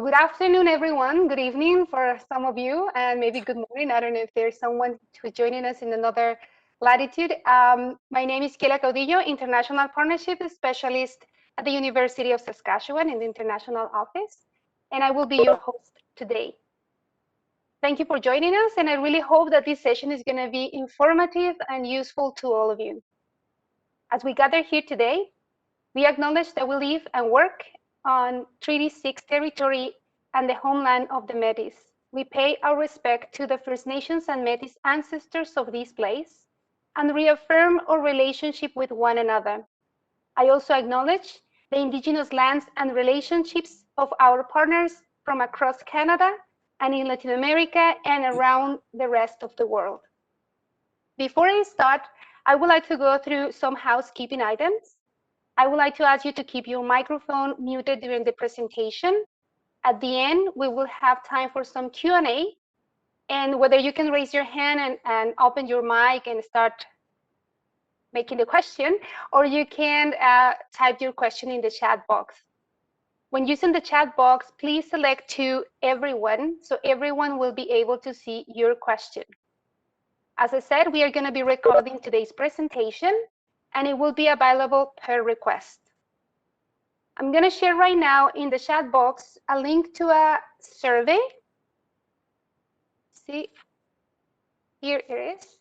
Good afternoon, everyone. Good evening for some of you, and maybe good morning. I don't know if there's someone who's joining us in another latitude. My name is Kiela Caudillo, International Partnership Specialist at the University of Saskatchewan in the International Office, and I will be your host today. Thank you for joining us, and I really hope that this session is going to be informative and useful to all of you. As we gather here today, we acknowledge that we live and work on Treaty 6 territory and the homeland of the Métis. We pay our respect to the First Nations and Métis ancestors of this place and reaffirm our relationship with one another. I also acknowledge the Indigenous lands and relationships of our partners from across Canada and in Latin America and around the rest of the world. Before I start, I would like to go through some housekeeping items. I would like to ask you to keep your microphone muted during the presentation. At the end, we will have time for some Q&A, and whether you can raise your hand and open your mic and start making the question, or you can type your question in the chat box. When using the chat box, please select to everyone, so everyone will be able to see your question. As I said, we are going to be recording today's presentation, and it will be available per request. I'm going to share right now in the chat box a link to a survey. See, here it is.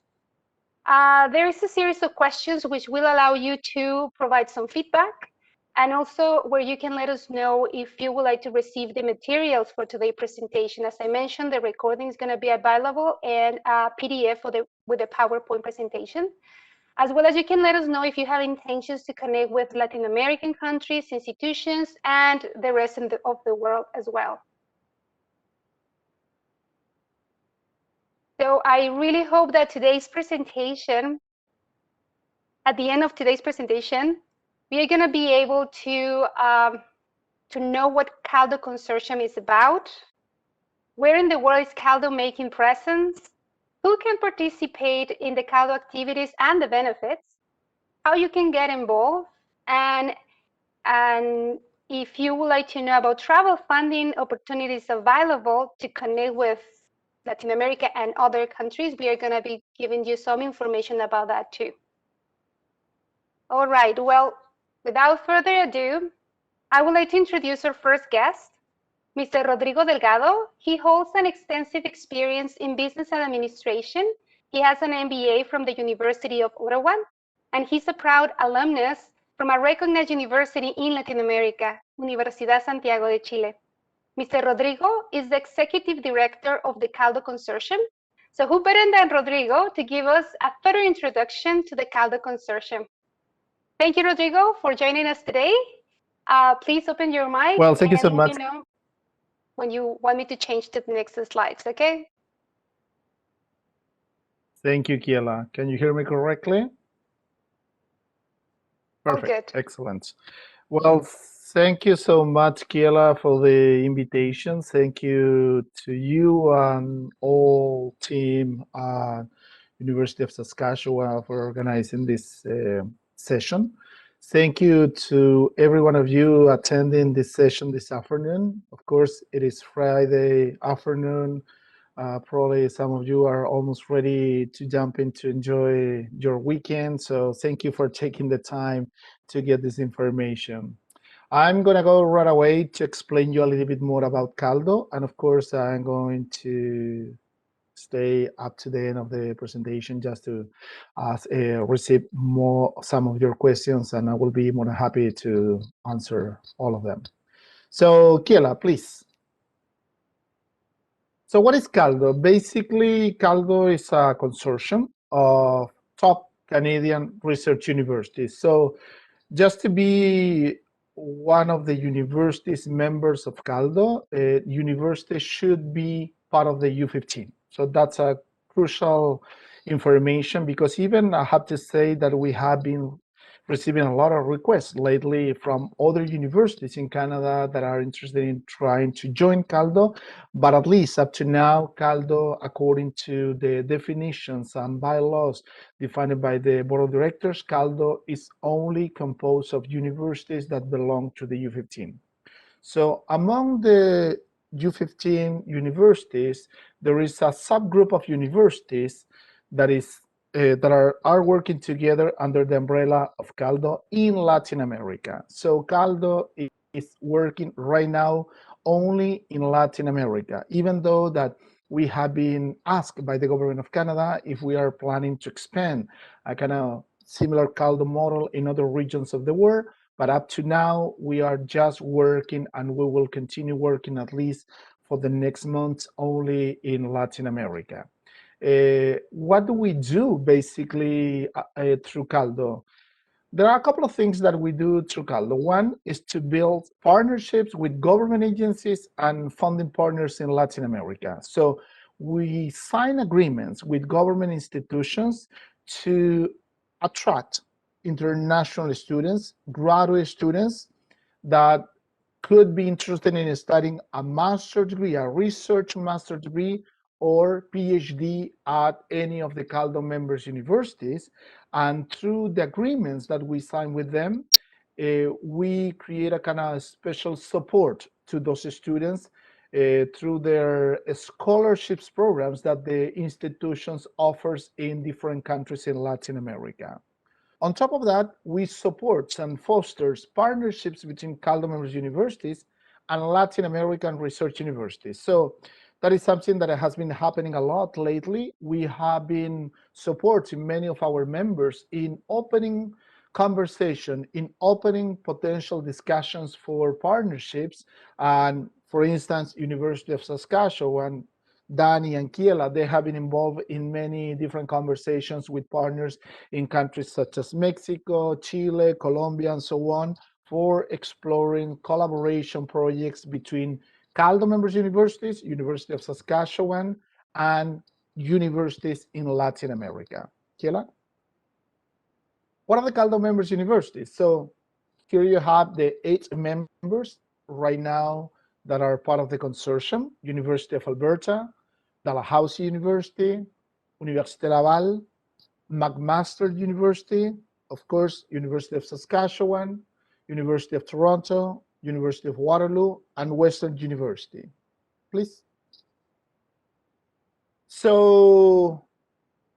There is a series of questions which will allow you to provide some feedback, and also where you can let us know if you would like to receive the materials for today's presentation. As I mentioned, the recording is going to be available in a PDF with the PowerPoint presentation. As well as you can let us know if you have intentions to connect with Latin American countries, institutions, and the rest of the world as well. So I really hope that today's presentation, at the end of today's presentation, we are going to be able to know what CALDO Consortium is about, where in the world is CALDO making presence, who can participate in the CALDO activities and the benefits, how you can get involved, and if you would like to know about travel funding opportunities available to connect with Latin America and other countries, we are going to be giving you some information about that too. All right, well, without further ado, I would like to introduce our first guest, Mr. Rodrigo Delgado. He holds an extensive experience in business and administration. He has an MBA from the University of Ottawa, and he's a proud alumnus from a recognized university in Latin America, Universidad Santiago de Chile. Mr. Rodrigo is the Executive Director of the CALDO Consortium. So who better than Rodrigo to give us a further introduction to the CALDO Consortium? Thank you, Rodrigo, for joining us today. Please open your mic. Well, thank you so much. Let me know when you want me to change to the next slides, okay? Thank you, Kiela. Can you hear me correctly? Perfect. All good. Excellent. Well, thank you so much, Kiela, for the invitation. Thank you to you and all team University of Saskatchewan for organizing this session. Thank you to every one of you attending this session this afternoon. Of course, it is Friday afternoon. Probably some of you are almost ready to jump in to enjoy your weekend. So thank you for taking the time to get this information. I'm going to go right away to explain you a little bit more about CALDO. And of course, I'm going to stay up to the end of the presentation just to receive some of your questions, and I will be more than happy to answer all of them. So Kiela, please. So what is CALDO? Basically, CALDO is a consortium of top Canadian research universities. So just to be one of the universities members of CALDO, a university should be part of the U15. So that's a crucial information, because even I have to say that we have been receiving a lot of requests lately from other universities in Canada that are interested in trying to join CALDO, but at least up to now, CALDO, according to the definitions and bylaws defined by the board of directors, CALDO is only composed of universities that belong to the U15. So among the U15 universities, there is a subgroup of universities that are working together under the umbrella of CALDO in Latin America. So CALDO is working right now only in Latin America, even though that we have been asked by the government of Canada if we are planning to expand a kind of similar CALDO model in other regions of the world. But up to now, we are just working, and we will continue working at least for the next month only in Latin America. What do we do basically through CALDO? There are a couple of things that we do through CALDO. One is to build partnerships with government agencies and funding partners in Latin America. So we sign agreements with government institutions to attract international students, graduate students that could be interested in studying a master's degree, a research master's degree, or PhD at any of the CALDO members universities. And through the agreements that we sign with them, we create a kind of special support to those students through their scholarships programs that the institutions offers in different countries in Latin America. On top of that, we support and fosters partnerships between CALDO members universities and Latin American research universities. So that is something that has been happening a lot lately. We have been supporting many of our members in opening conversation, in opening potential discussions for partnerships. And for instance, University of Saskatchewan, Danny and Kiela, they have been involved in many different conversations with partners in countries such as Mexico, Chile, Colombia, and so on, for exploring collaboration projects between CALDO members universities, University of Saskatchewan, and universities in Latin America. Kiela? What are the CALDO members universities? So here you have the 8 members right now that are part of the consortium: University of Alberta, Dalhousie University, Université Laval, McMaster University, of course, University of Saskatchewan, University of Toronto, University of Waterloo, and Western University. Please. So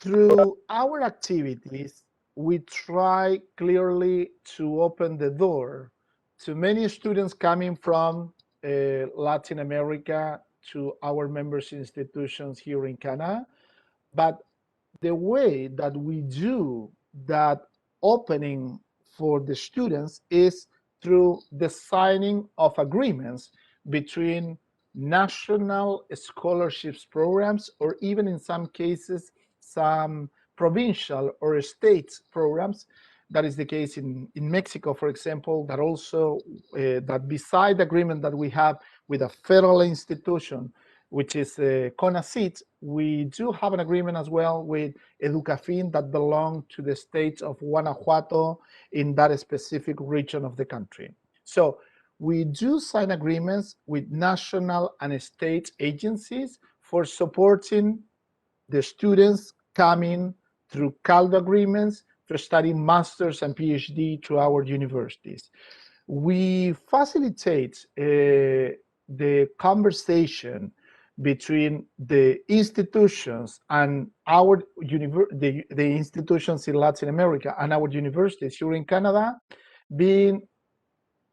through our activities, we try clearly to open the door to many students coming from Latin America to our members institutions here in Canada. But the way that we do that opening for the students is through the signing of agreements between national scholarships programs, or even in some cases, some provincial or state programs. That is the case in Mexico, for example, that also, that beside the agreement that we have with a federal institution, which is CONACYT, we do have an agreement as well with Educafin that belong to the state of Guanajuato in that specific region of the country. So we do sign agreements with national and state agencies for supporting the students coming through CALDO agreements to study master's and PhD to our universities. We facilitate the conversation between the institutions and the institutions in Latin America and our universities here in Canada, being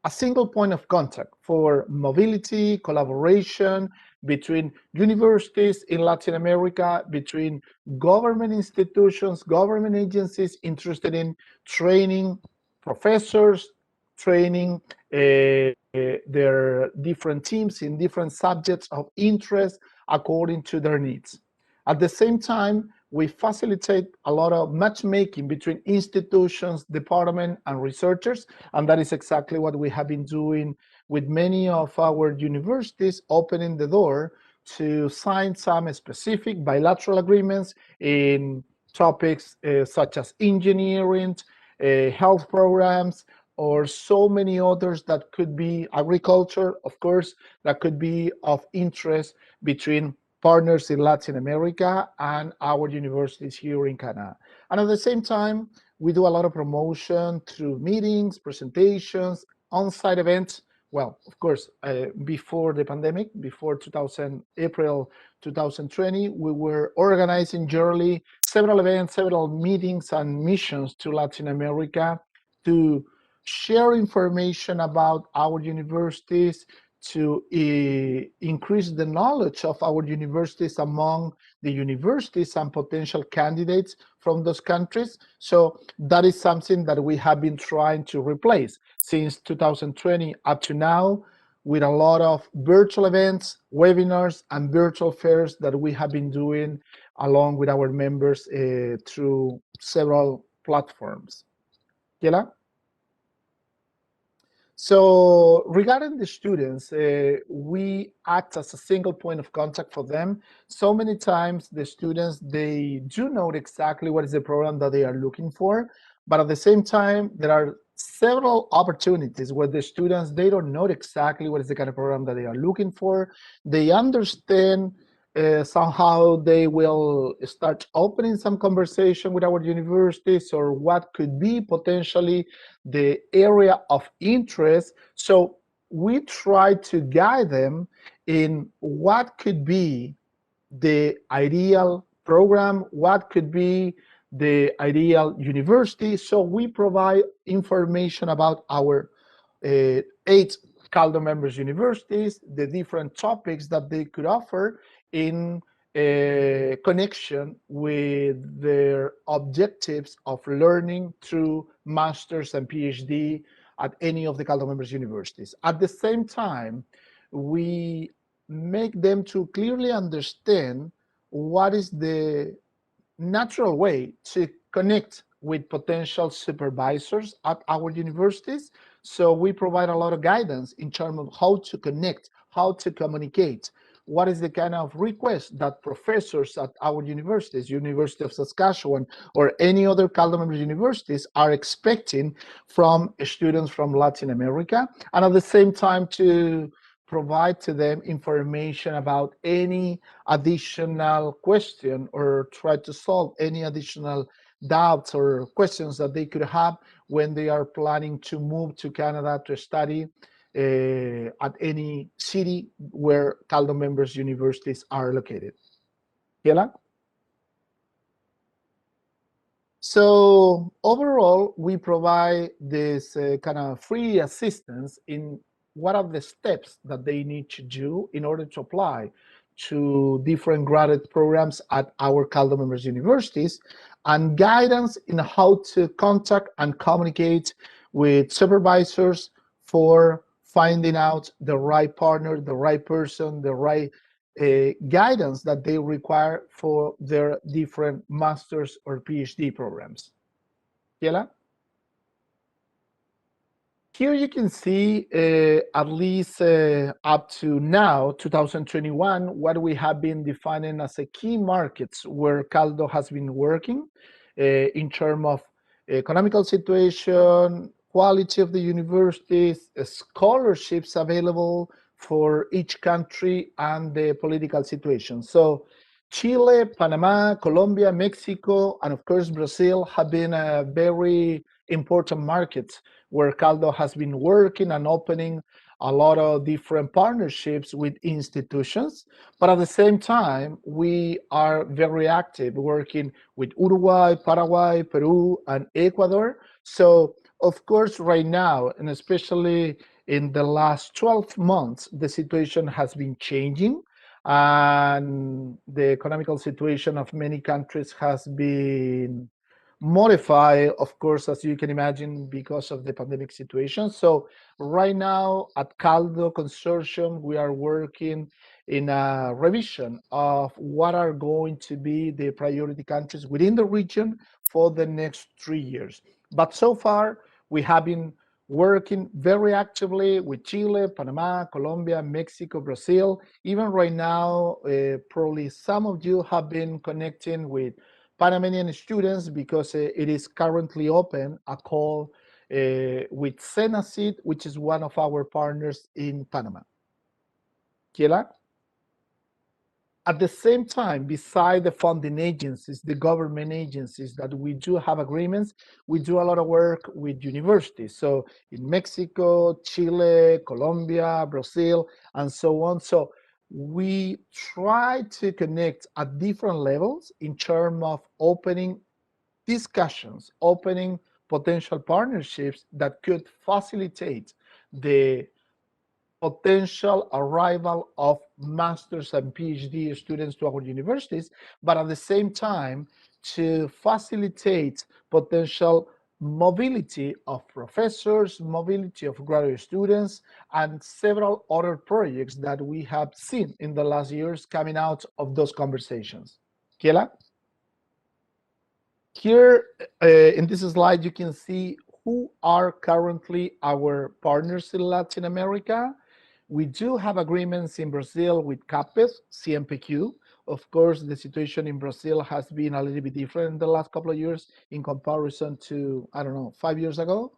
a single point of contact for mobility, collaboration between universities in Latin America, between government institutions, government agencies interested in training professors, training their different teams in different subjects of interest according to their needs. At the same time, we facilitate a lot of matchmaking between institutions, department, and researchers, and that is exactly what we have been doing with many of our universities, opening the door to sign some specific bilateral agreements in topics such as engineering, health programs, or so many others that could be agriculture, of course, that could be of interest between partners in Latin America and our universities here in Canada. And at the same time, we do a lot of promotion through meetings, presentations, on-site events well, of course, before the pandemic, before April 2020, we were organizing yearly several events, several meetings and missions to Latin America to share information about our universities, to increase the knowledge of our universities among the universities and potential candidates from those countries. So that is something that we have been trying to replace since 2020 up to now, with a lot of virtual events, webinars, and virtual fairs that we have been doing along with our members through several platforms. Kiela? So regarding the students, we act as a single point of contact for them. So many times the students, they do know exactly what is the program that they are looking for, but at the same time, there are several opportunities where the students, they don't know exactly what is the kind of program that they are looking for. They understand somehow they will start opening some conversation with our universities or what could be potentially the area of interest. So we try to guide them in what could be the ideal program, what could be the ideal university. So we provide information about our 8 CALDO members universities, the different topics that they could offer in connection with their objectives of learning through masters and PhD at any of the CALDO members universities. At the same time, we make them to clearly understand what is the natural way to connect with potential supervisors at our universities. So we provide a lot of guidance in terms of how to connect, how to communicate, what is the kind of request that professors at our universities, University of Saskatchewan, or any other CALDO member universities are expecting from students from Latin America, and at the same time to provide to them information about any additional question or try to solve any additional doubts or questions that they could have when they are planning to move to Canada to study at any city where CALDO members universities are located. Kiela? So overall, we provide this kind of free assistance in what are the steps that they need to do in order to apply to different graduate programs at our CALDO members universities, and guidance in how to contact and communicate with supervisors for finding out the right partner, the right person, the right guidance that they require for their different master's or PhD programs. Kiela? Here you can see at least up to now, 2021, what we have been defining as a key markets where CALDO has been working in terms of economical situation, quality of the universities, scholarships available for each country, and the political situation. So Chile, Panama, Colombia, Mexico, and of course Brazil have been very important markets where CALDO has been working and opening a lot of different partnerships with institutions. But at the same time, we are very active working with Uruguay, Paraguay, Peru, and Ecuador. So, of course, right now, and especially in the last 12 months, the situation has been changing, and the economical situation of many countries has been modify, of course, as you can imagine, because of the pandemic situation. So right now at CALDO Consortium, we are working in a revision of what are going to be the priority countries within the region for the next 3 years. But so far, we have been working very actively with Chile, Panama, Colombia, Mexico, Brazil. Even right now, probably some of you have been connecting with Panamanian students because it is currently open a call with Senacid, which is one of our partners in Panama. Kiela? At the same time, beside the funding agencies, the government agencies that we do have agreements, we do a lot of work with universities. So in Mexico, Chile, Colombia, Brazil, and so on. So we try to connect at different levels in terms of opening discussions, opening potential partnerships that could facilitate the potential arrival of master's and PhD students to our universities, but at the same time to facilitate potential mobility of professors, mobility of graduate students, and several other projects that we have seen in the last years coming out of those conversations. Kiela? Here in this slide, you can see who are currently our partners in Latin America. We do have agreements in Brazil with CAPES, CMPQ. Of course, the situation in Brazil has been a little bit different in the last couple of years in comparison to, I don't know, 5 years ago.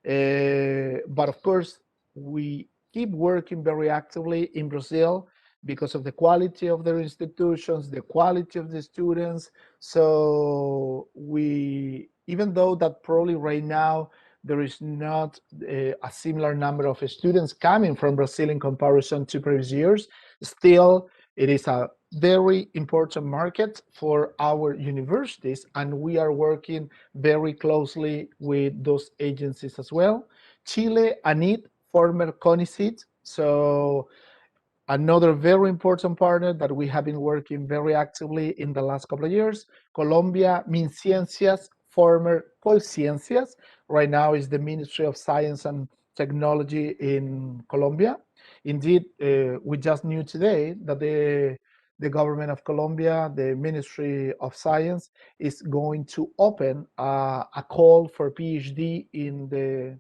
But of course, we keep working very actively in Brazil because of the quality of their institutions, the quality of the students. So we, even though that probably right now there is not a similar number of students coming from Brazil in comparison to previous years, still it is a very important market for our universities, and we are working very closely with those agencies as well. Chile, ANIT, former CONICIT, so another very important partner that we have been working very actively in the last couple of years. Colombia, MinCiencias, former Colciencias, right now is the Ministry of Science and Technology in Colombia. Indeed, we just knew today that the government of Colombia, the Ministry of Science, is going to open a call for PhD in the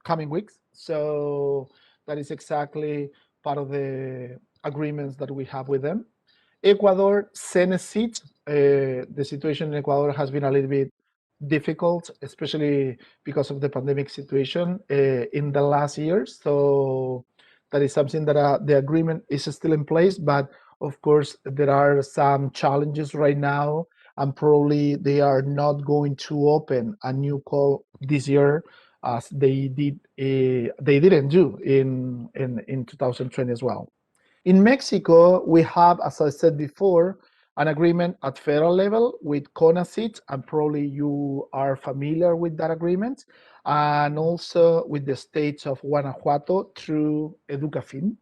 coming weeks. So that is exactly part of the agreements that we have with them. Ecuador, Cenecit, the situation in Ecuador has been a little bit difficult, especially because of the pandemic situation in the last years. So that is something that the agreement is still in place, but of course there are some challenges right now, and probably they are not going to open a new call this year as they didn't do in 2020 as well. In Mexico, we have, as I said before, an agreement at federal level with CONACYT, and probably you are familiar with that agreement, and also with the states of Guanajuato through Educafin.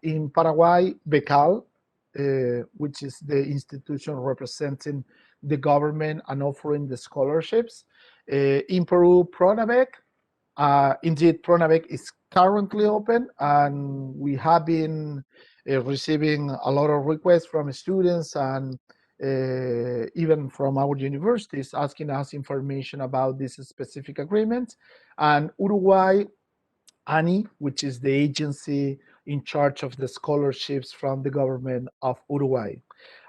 In Paraguay, BECAL, which is the institution representing the government and offering the scholarships. In Peru, PRONAVEC. Indeed, PRONAVEC is currently open, and we have been receiving a lot of requests from students and even from our universities asking us information about this specific agreement. And Uruguay, ANI, which is the agency in charge of the scholarships from the government of Uruguay.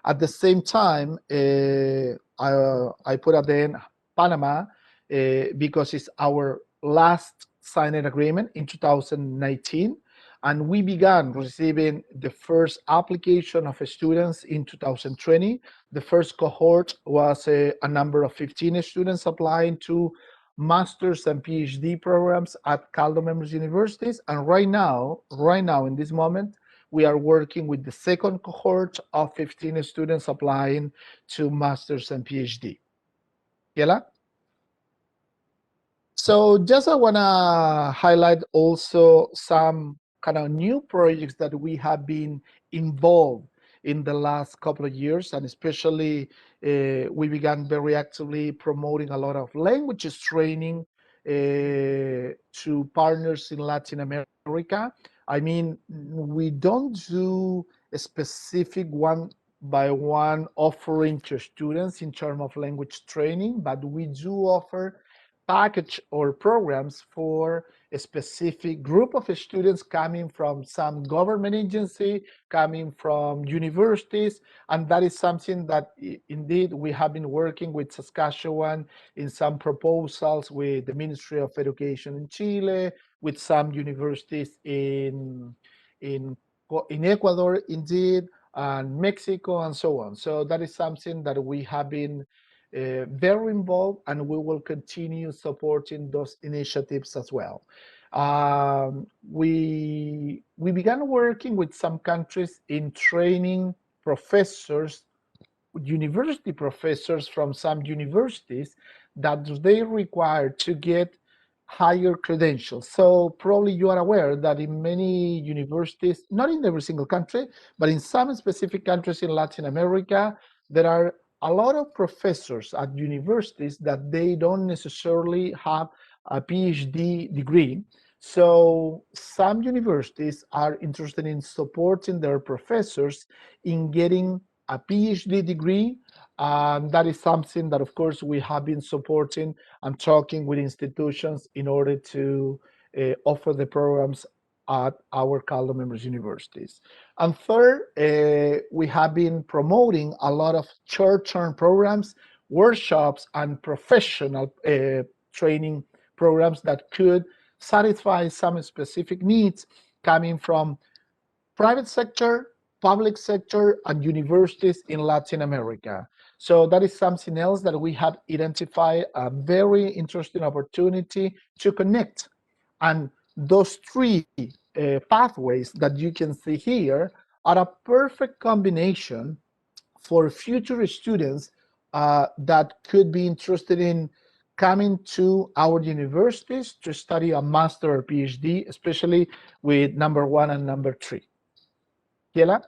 At the same time, I put at the end Panama because it's our last signed agreement in 2019, and we began receiving the first application of students in 2020. The first cohort was a number of 15 students applying to master's and PhD programs at CALDO members universities. And right now, in this moment, we are working with the second cohort of 15 students applying to master's and PhD. Kiela? So just I want to highlight also some kind of new projects that we have been involved in the last couple of years, and especially we began very actively promoting a lot of languages training to partners in Latin America. I mean, we don't do a specific one by one offering to students in terms of language training, but we do offer package or programs for a specific group of students coming from some government agency, coming from universities, and that is something that indeed we have been working with Saskatchewan in some proposals with the Ministry of Education in Chile, with some universities in Ecuador, indeed, and Mexico, and so on. So that is something that we have been very involved, and we will continue supporting those initiatives as well. We began working with some countries in training professors, university professors from some universities, that they require to get higher credentials. So probably you are aware that in many universities, not in every single country, but in some specific countries in Latin America, there are a lot of professors at universities that they don't necessarily have a PhD degree. So some universities are interested in supporting their professors in getting a PhD degree. That is something that, of course, we have been supporting and talking with institutions in order to offer the programs at our CALDO members universities. And third, we have been promoting a lot of short-term programs, workshops, and professional training programs that could satisfy some specific needs coming from private sector, public sector, and universities in Latin America. So that is something else that we have identified a very interesting opportunity to connect. And those three pathways that you can see here are a perfect combination for future students that could be interested in coming to our universities to study a master or PhD, especially with number 1 and number 3. Kiela?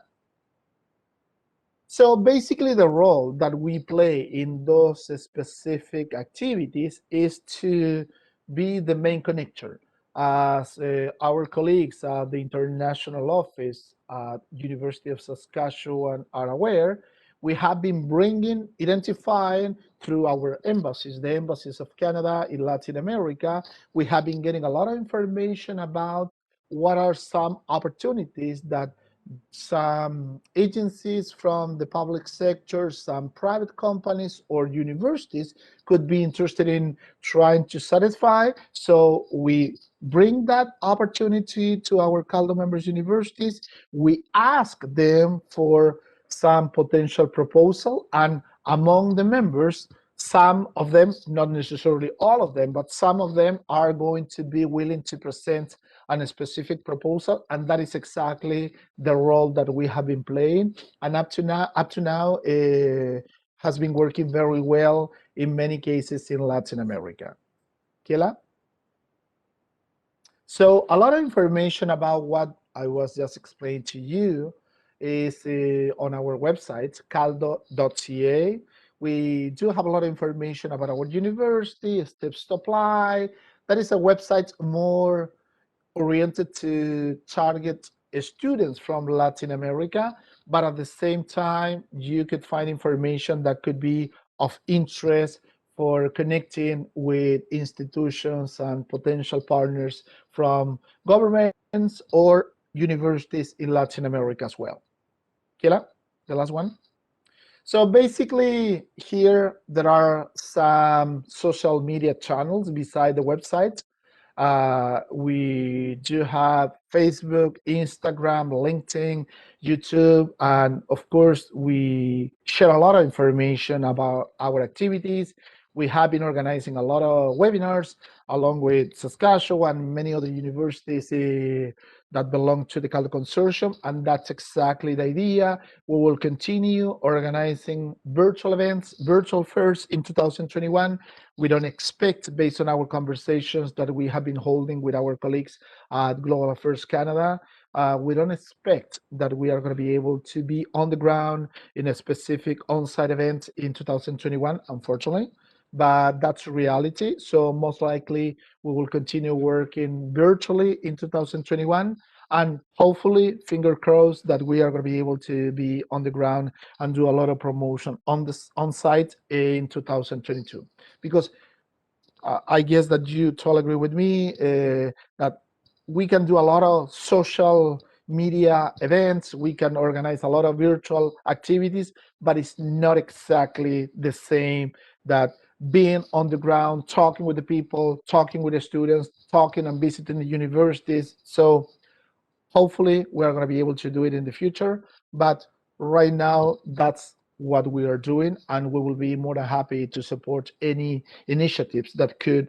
So basically the role that we play in those specific activities is to be the main connector. As our colleagues at the International Office at University of Saskatchewan are aware, we have been identifying through our embassies, the embassies of Canada in Latin America, we have been getting a lot of information about what are some opportunities that some agencies from the public sector, some private companies or universities could be interested in trying to satisfy. So we bring that opportunity to our CALDO members universities. We ask them for some potential proposal, and among the members, some of them, not necessarily all of them, but some of them are going to be willing to present a specific proposal, and that is exactly the role that we have been playing, and up to now, has been working very well in many cases in Latin America. Kiela? So a lot of information about what I was just explaining to you is on our website, caldo.ca. We do have a lot of information about our university, steps to apply. That is a website more oriented to target students from Latin America, but at the same time, you could find information that could be of interest for connecting with institutions and potential partners from governments or universities in Latin America as well. Kiela, the last one. So basically, here there are some social media channels beside the website. We do have Facebook, Instagram, LinkedIn, YouTube, and of course, we share a lot of information about our activities. We have been organizing a lot of webinars along with Saskatchewan and many other universities that belong to the CALDO Consortium, and that's exactly the idea. We will continue organizing virtual events, virtual fairs in 2021. We don't expect, based on our conversations that we have been holding with our colleagues at Global Affairs Canada, we don't expect that we are going to be able to be on the ground in a specific on-site event in 2021, unfortunately, but that's reality. So most likely we will continue working virtually in 2021, and hopefully, finger crossed, that we are going to be able to be on the ground and do a lot of promotion on site in 2022. Because I guess that you totally agree with me that we can do a lot of social media events, we can organize a lot of virtual activities, but it's not exactly the same that being on the ground, talking with the people, talking with the students, talking and visiting the universities. So hopefully we are going to be able to do it in the future, but right now, that's what we are doing, and we will be more than happy to support any initiatives that could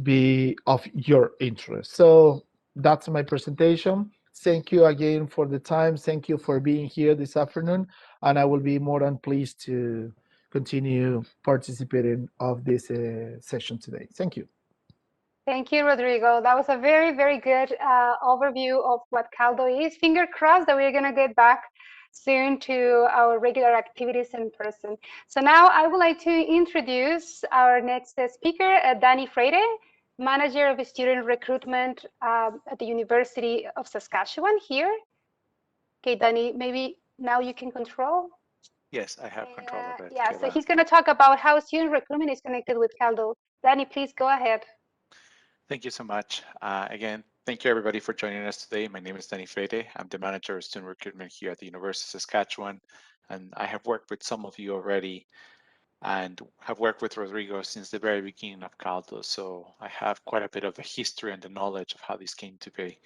be of your interest. So that's my presentation. Thank you again for the time. Thank you for being here this afternoon, and I will be more than pleased to continue participating of this session today. Thank you. Thank you, Rodrigo. That was a very, very good overview of what CALDO is. Finger crossed that we're going to get back soon to our regular activities in person. So now I would like to introduce our next speaker, Danny Freire, Manager of Student Recruitment at the University of Saskatchewan here. Okay, Danny, maybe now you can control. Yes, I have control of it, Yeah, so Kiela. he's going to talk about how student recruitment is connected with CALDO. Danny, please go ahead. Thank you so much. Again, thank you everybody for joining us today. My name is Danny Freire. I'm the manager of student recruitment here at the University of Saskatchewan, and I have worked with some of you already and have worked with Rodrigo since the very beginning of CALDO. So I have quite a bit of the history and the knowledge of how this came to be.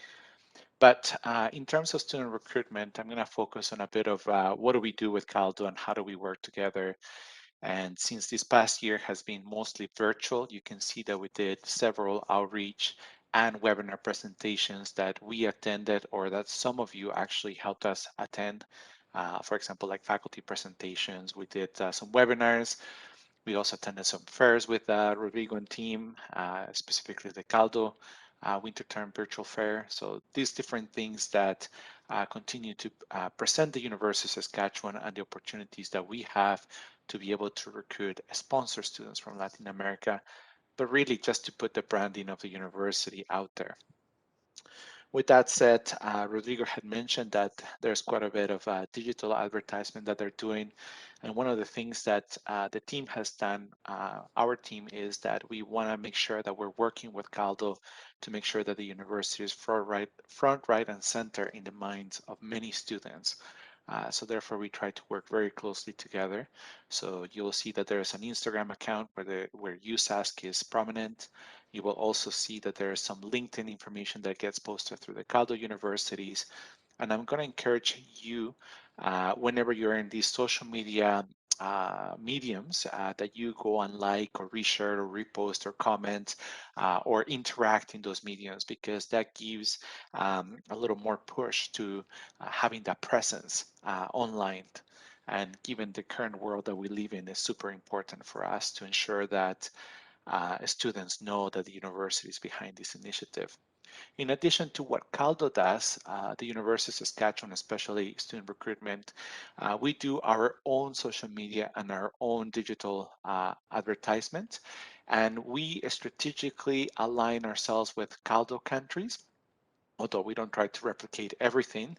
But in terms of student recruitment, I'm going to focus on a bit of what do we do with CALDO and how do we work together. And since this past year has been mostly virtual, you can see that we did several outreach and webinar presentations that we attended or that some of you actually helped us attend. For example, like faculty presentations, we did some webinars. We also attended some fairs with Rodrigo and team, specifically the CALDO Winter Term Virtual Fair. So these different things that continue to present the University of Saskatchewan and the opportunities that we have to be able to recruit sponsor students from Latin America, but really just to put the branding of the university out there. With that said, Rodrigo had mentioned that there's quite a bit of digital advertisement that they're doing. And one of the things that the team has done, our team, is that we want to make sure that we're working with CALDO to make sure that the university is front, right, and center in the minds of many students. So therefore, we try to work very closely together. So you'll see that there's an Instagram account where USask is prominent. You will also see that there is some LinkedIn information that gets posted through the CALDO universities. And I'm going to encourage you, whenever you're in these social media mediums, that you go and like or reshare or repost or comment or interact in those mediums, because that gives a little more push to having that presence online. And given the current world that we live in, is super important for us to ensure that students know that the university is behind this initiative. In addition to what CALDO does, the University of Saskatchewan, especially student recruitment, we do our own social media and our own digital advertisement. And we strategically align ourselves with CALDO countries. Although we don't try to replicate everything,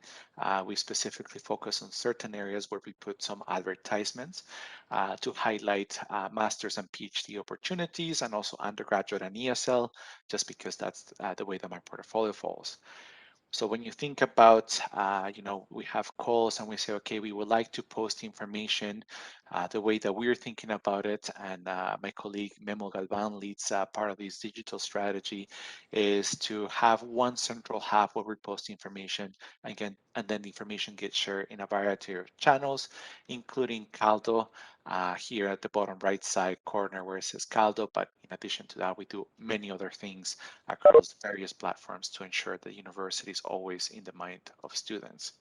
we specifically focus on certain areas where we put some advertisements to highlight master's and PhD opportunities, and also undergraduate and ESL, just because that's the way that my portfolio falls. So when you think about, we have calls and we say, okay, we would like to post information the way that we're thinking about it. And my colleague Memo Galvan leads part of this digital strategy, is to have one central hub where we post information, again, and then the information gets shared in a variety of channels, including CALDO here at the bottom right side corner where it says CALDO. But in addition to that, we do many other things across various platforms to ensure the university is always in the mind of students.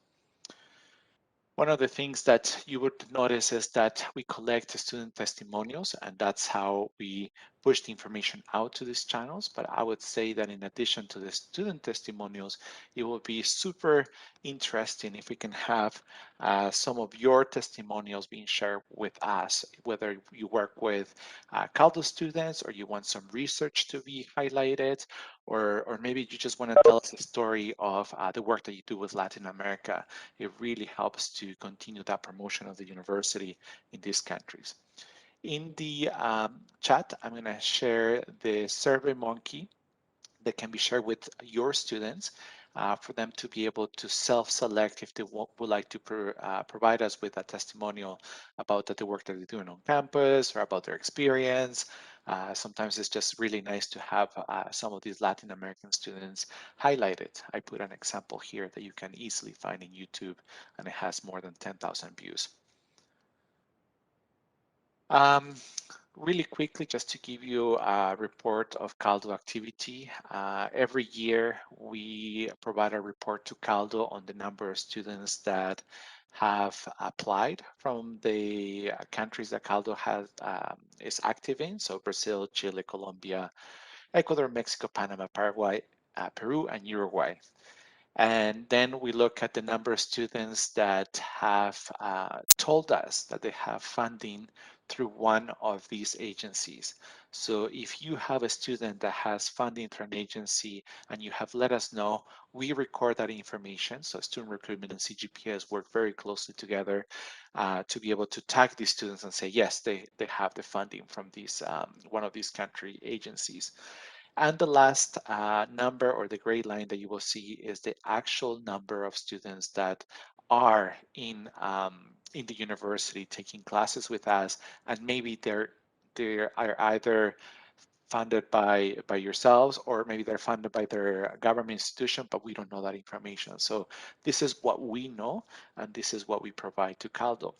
One of the things that you would notice is that we collect student testimonials, and that's how we push the information out to these channels. But I would say that in addition to the student testimonials, it will be super interesting if we can have some of your testimonials being shared with us, whether you work with CALDO students or you want some research to be highlighted, or maybe you just want to tell us a story of the work that you do with Latin America. It really helps to continue that promotion of the university in these countries. In the chat, I'm going to share the Survey Monkey that can be shared with your students for them to be able to self-select if they would like to provide us with a testimonial about the work that they're doing on campus or about their experience. Sometimes it's just really nice to have some of these Latin American students highlighted. I put an example here that you can easily find in YouTube, and it has more than 10,000 views. Really quickly, just to give you a report of CALDO activity. Every year, we provide a report to CALDO on the number of students that have applied from the countries that CALDO has is active in. So Brazil, Chile, Colombia, Ecuador, Mexico, Panama, Paraguay, Peru, and Uruguay. And then we look at the number of students that have told us that they have funding through one of these agencies. So if you have a student that has funding through an agency and you have let us know, we record that information. So student recruitment and CGPS work very closely together to be able to tag these students and say, yes, they have the funding from these one of these country agencies. And the last number, or the gray line that you will see, is the actual number of students that are in the university taking classes with us, and maybe they are either funded by yourselves, or maybe they're funded by their government institution, but we don't know that information. So this is what we know, and this is what we provide to CALDO.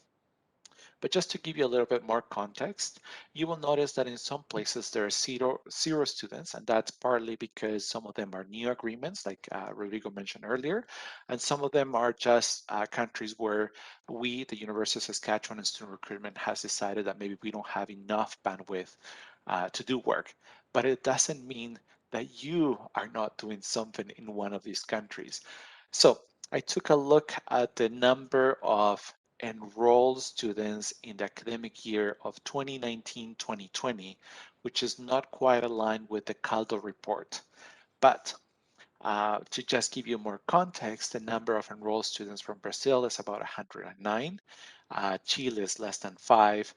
But just to give you a little bit more context, you will notice that in some places there are zero students, and that's partly because some of them are new agreements, like Rodrigo mentioned earlier, and some of them are just countries where we, the University of Saskatchewan and Student Recruitment, has decided that maybe we don't have enough bandwidth to do work. But it doesn't mean that you are not doing something in one of these countries. So I took a look at the number of enrolled students in the academic year of 2019-2020, which is not quite aligned with the CALDO report. But to just give you more context, the number of enrolled students from Brazil is about 109. Chile is less than 5.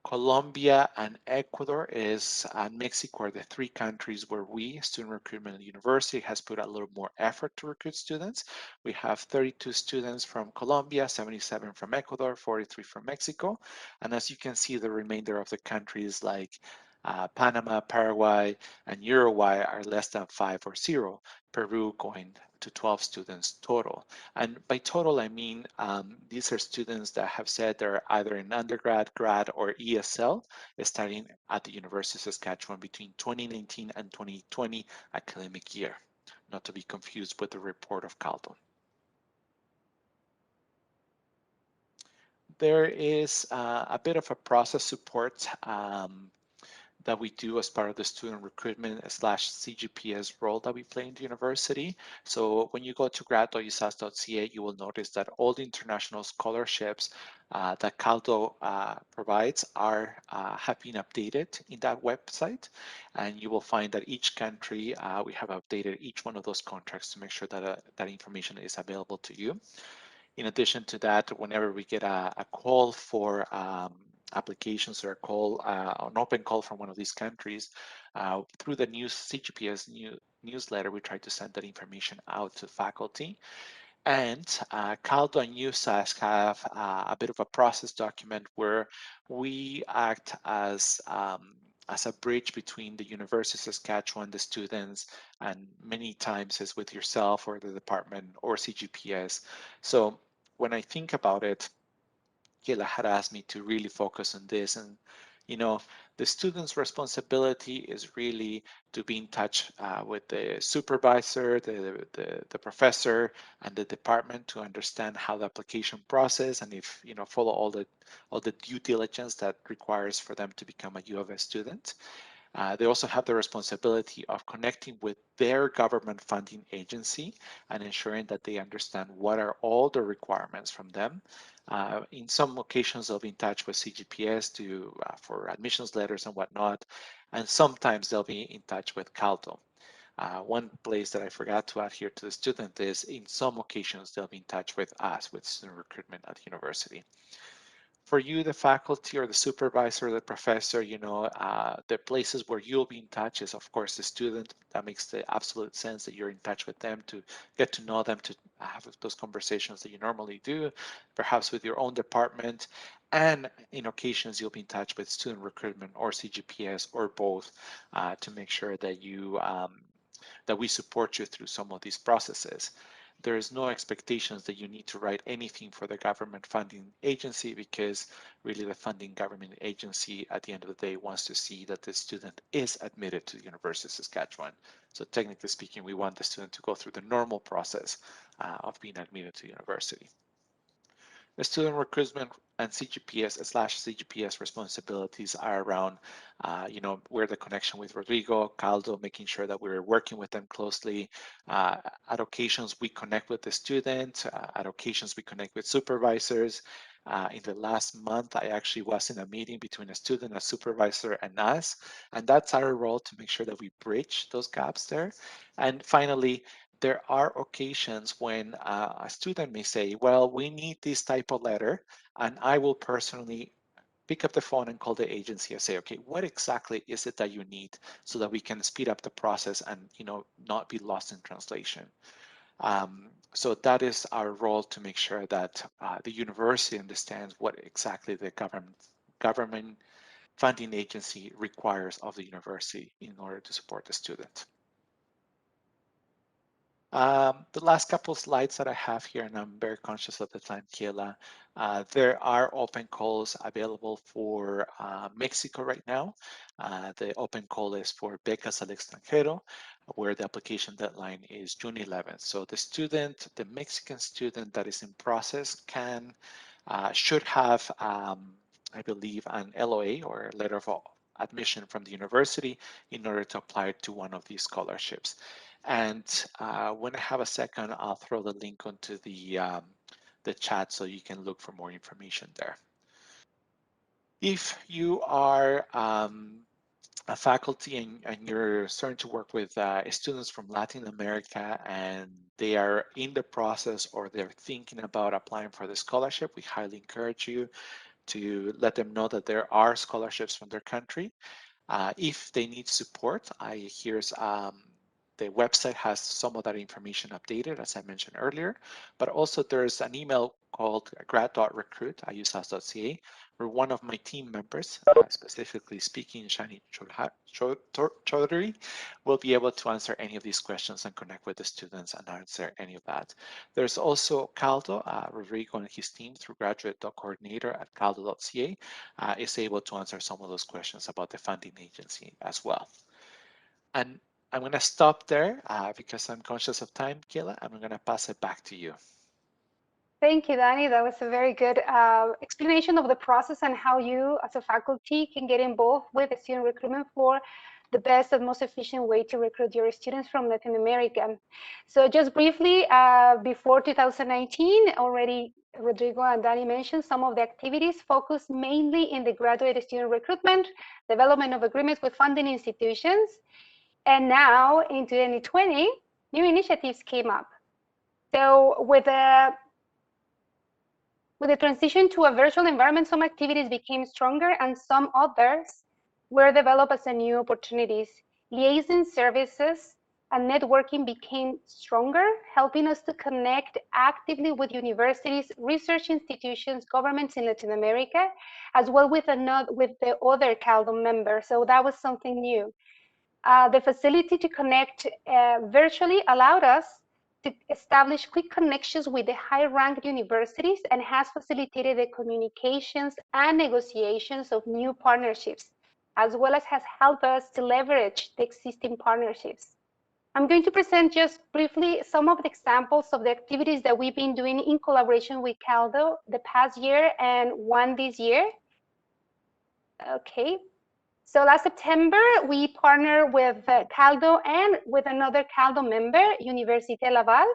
Colombia and Ecuador and Mexico are the three countries where we, Student Recruitment University, has put a little more effort to recruit students. We have 32 students from Colombia, 77 from Ecuador, 43 from Mexico. And as you can see, the remainder of the countries like Panama, Paraguay, and Uruguay are less than 5 or 0. Peru going to 12 students total. And by total, I mean these are students that have said they're either in undergrad, grad, or ESL, studying at the University of Saskatchewan between 2019 and 2020 academic year, not to be confused with the report of CALDO. There is a bit of a process support that we do as part of the student recruitment / CGPS role that we play in the university. So when you go to grad.usask.ca, you will notice that all the international scholarships that CALDO provides have been updated in that website. And you will find that each country, we have updated each one of those contracts to make sure that that information is available to you. In addition to that, whenever we get a call for applications or an open call from one of these countries, through the CGPS newsletter, we try to send that information out to faculty. And CALDO and USask have a bit of a process document where we act as a bridge between the University of Saskatchewan, the students, and many times is with yourself or the department or CGPS. So when I think about it, Kiela had asked me to really focus on this. And, you know, the student's responsibility is really to be in touch with the supervisor, the professor, and the department to understand how the application process, and if, follow all the due diligence that requires for them to become a U of S student. They also have the responsibility of connecting with their government funding agency and ensuring that they understand what are all the requirements from them. In some occasions, they'll be in touch with CGPS for admissions letters and whatnot, and sometimes they'll be in touch with CALDO. One place that I forgot to add here to the student is in some occasions they'll be in touch with us, with student recruitment at the university. For you, the faculty or the supervisor or the professor, the places where you'll be in touch is, of course, the student. That makes the absolute sense that you're in touch with them to get to know them, to have those conversations that you normally do, perhaps with your own department. And in occasions, you'll be in touch with student recruitment or CGPS or both to make sure that that we support you through some of these processes. There is no expectations that you need to write anything for the government funding agency, because really the funding government agency at the end of the day wants to see that the student is admitted to the University of Saskatchewan. So technically speaking, we want the student to go through the normal process of being admitted to the university. The student recruitment and CGPS/CGPS responsibilities are around, we're the connection with Rodrigo, CALDO, making sure that we're working with them closely. At occasions, we connect with the student. At occasions, we connect with supervisors. In the last month, I actually was in a meeting between a student, a supervisor, and us. And that's our role, to make sure that we bridge those gaps there. And finally, there are occasions when a student may say, well, we need this type of letter, and I will personally pick up the phone and call the agency and say, okay, what exactly is it that you need, so that we can speed up the process and not be lost in translation. So that is our role, to make sure that the university understands what exactly the government funding agency requires of the university in order to support the student. The last couple of slides that I have here, and I'm very conscious of the time, Kiela, there are open calls available for Mexico right now. The open call is for Becas al Extranjero, where the application deadline is June 11th. So the Mexican student that is in process should have, I believe, an LOA, or letter of admission from the university, in order to apply to one of these scholarships. And when I have a second, I'll throw the link onto the chat so you can look for more information there. If you are a faculty and you're starting to work with students from Latin America, and they are in the process, or they're thinking about applying for the scholarship, we highly encourage you to let them know that there are scholarships from their country. If they need support, the website has some of that information updated, as I mentioned earlier, but also there's an email called grad.recruit@usask.ca, where one of my team members, specifically speaking Shani Chaudhary, will be able to answer any of these questions and connect with the students and answer any of that. There's also CALDO, Rodrigo and his team, through graduate.coordinator@caldo.ca, is able to answer some of those questions about the funding agency as well. And I'm going to stop there because I'm conscious of time, Kiela, and I'm going to pass it back to you. Thank you, Danny. That was a very good explanation of the process and how you, as a faculty, can get involved with the student recruitment for the best and most efficient way to recruit your students from Latin America. So just briefly, before 2019, already Rodrigo and Danny mentioned some of the activities focused mainly in the graduate student recruitment, development of agreements with funding institutions. And now in 2020, new initiatives came up. So with the transition to a virtual environment, some activities became stronger and some others were developed as new opportunities. Liaison services and networking became stronger, helping us to connect actively with universities, research institutions, governments in Latin America, as well with the other CALDO members. So that was something new. The facility to connect virtually allowed us to establish quick connections with the high-ranked universities and has facilitated the communications and negotiations of new partnerships, as well as has helped us to leverage the existing partnerships. I'm going to present just briefly some of the examples of the activities that we've been doing in collaboration with CALDO the past year and one this year. Okay. So last September, we partnered with CALDO and with another CALDO member, Université Laval,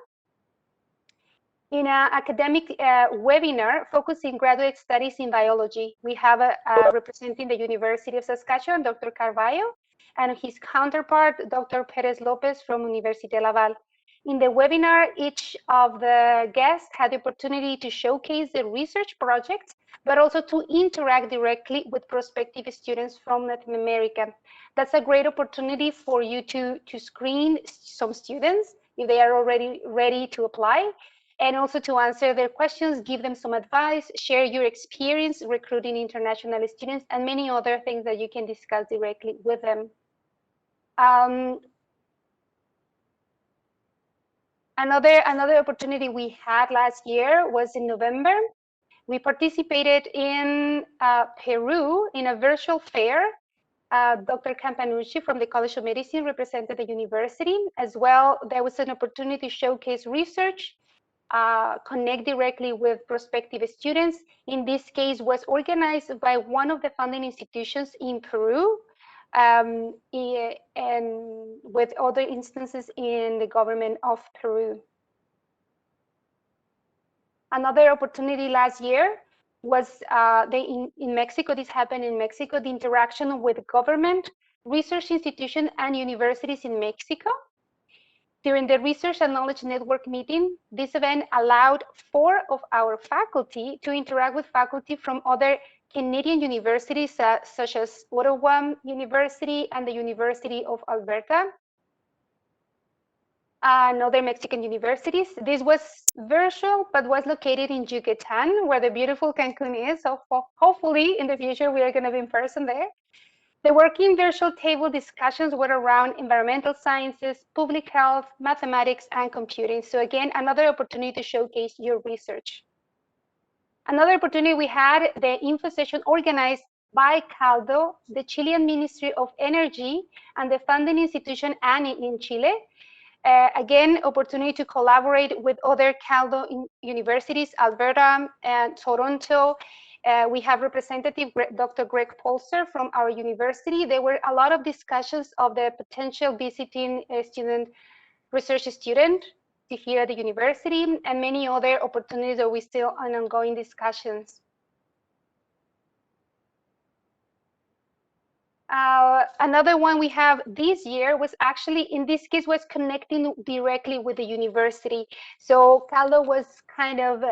in an academic webinar focusing graduate studies in biology. We have representing the University of Saskatchewan, Dr. Carvalho, and his counterpart, Dr. Perez Lopez from Université Laval. In the webinar, each of the guests had the opportunity to showcase the research projects but also to interact directly with prospective students from Latin America. That's a great opportunity for you to screen some students if they are already ready to apply, and also to answer their questions, give them some advice, share your experience recruiting international students, and many other things that you can discuss directly with them. Another opportunity we had last year was in November. We participated in Peru in a virtual fair. Dr. Campanucci from the College of Medicine represented the university. As well, there was an opportunity to showcase research, connect directly with prospective students. In this case, was organized by one of the funding institutions in Peru, and with other instances in the government of Peru. Another opportunity last year was in Mexico. This happened in Mexico, the interaction with government, research institutions, and universities in Mexico. During the Research and Knowledge Network meeting, this event allowed 4 of our faculty to interact with faculty from other Canadian universities, such as Ottawa University and the University of Alberta, and other Mexican universities. This was virtual, but was located in Yucatan, where the beautiful Cancun is. So hopefully in the future, we are going to be in person there. The working virtual table discussions were around environmental sciences, public health, mathematics, and computing. So again, another opportunity to showcase your research. Another opportunity we had, the info session organized by CALDO, the Chilean Ministry of Energy, and the funding institution ANI in Chile. Again, opportunity to collaborate with other CALDO universities, Alberta and Toronto. We have representative Dr. Greg Polster from our university. There were a lot of discussions of the potential visiting research student to here at the university, and many other opportunities that we still on ongoing discussions. Another one we have this year was actually, in this case, was connecting directly with the university. So CALDO was kind of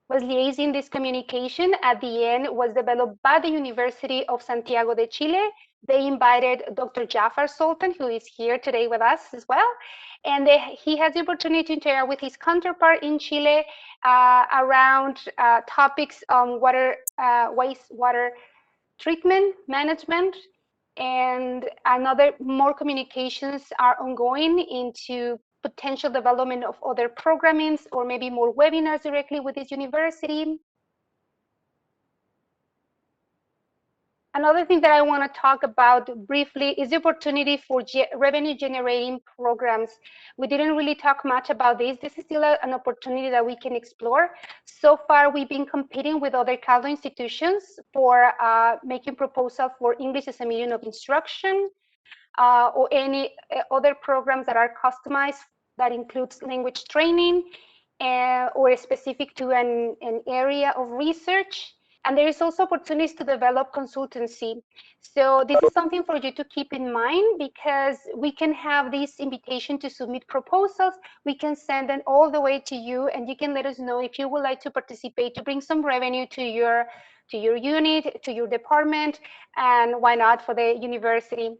was liaising this communication. At the end, was developed by the University of Santiago de Chile. They invited Dr. Jafar Sultan, who is here today with us as well. And he has the opportunity to interact with his counterpart in Chile around topics on wastewater treatment management, and more communications are ongoing into potential development of other programmings, or maybe more webinars directly with this university. Another thing that I want to talk about briefly is the opportunity for revenue generating programs. We didn't really talk much about this. This is still an opportunity that we can explore. So far, we've been competing with other CALDO institutions for making proposals for English as a medium of instruction, or any other programs that are customized that includes language training, or specific to an area of research. And there is also opportunities to develop consultancy. So this is something for you to keep in mind, because we can have this invitation to submit proposals. We can send them all the way to you, and you can let us know if you would like to participate, to bring some revenue to your unit, to your department, and why not for the university.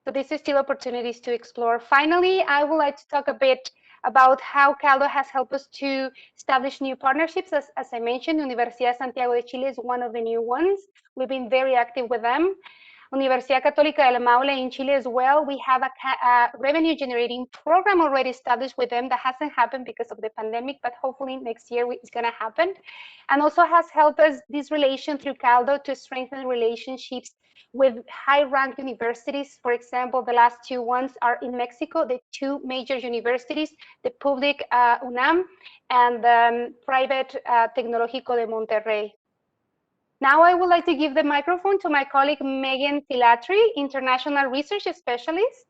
So this is still opportunities to explore. Finally, I would like to talk a bit about how CALDO has helped us to establish new partnerships. As I mentioned, Universidad Santiago de Chile is one of the new ones. We've been very active with them. Universidad Católica del Maule in Chile as well. We have a revenue generating program already established with them that hasn't happened because of the pandemic, but hopefully next year it's going to happen. And also has helped us, this relation through CALDO, to strengthen relationships with high-ranked universities. For example, the last 2 ones are in Mexico, the 2 major universities, the public UNAM and the private Tecnológico de Monterrey. Now I would like to give the microphone to my colleague Megan Fillatre, International Research Specialist.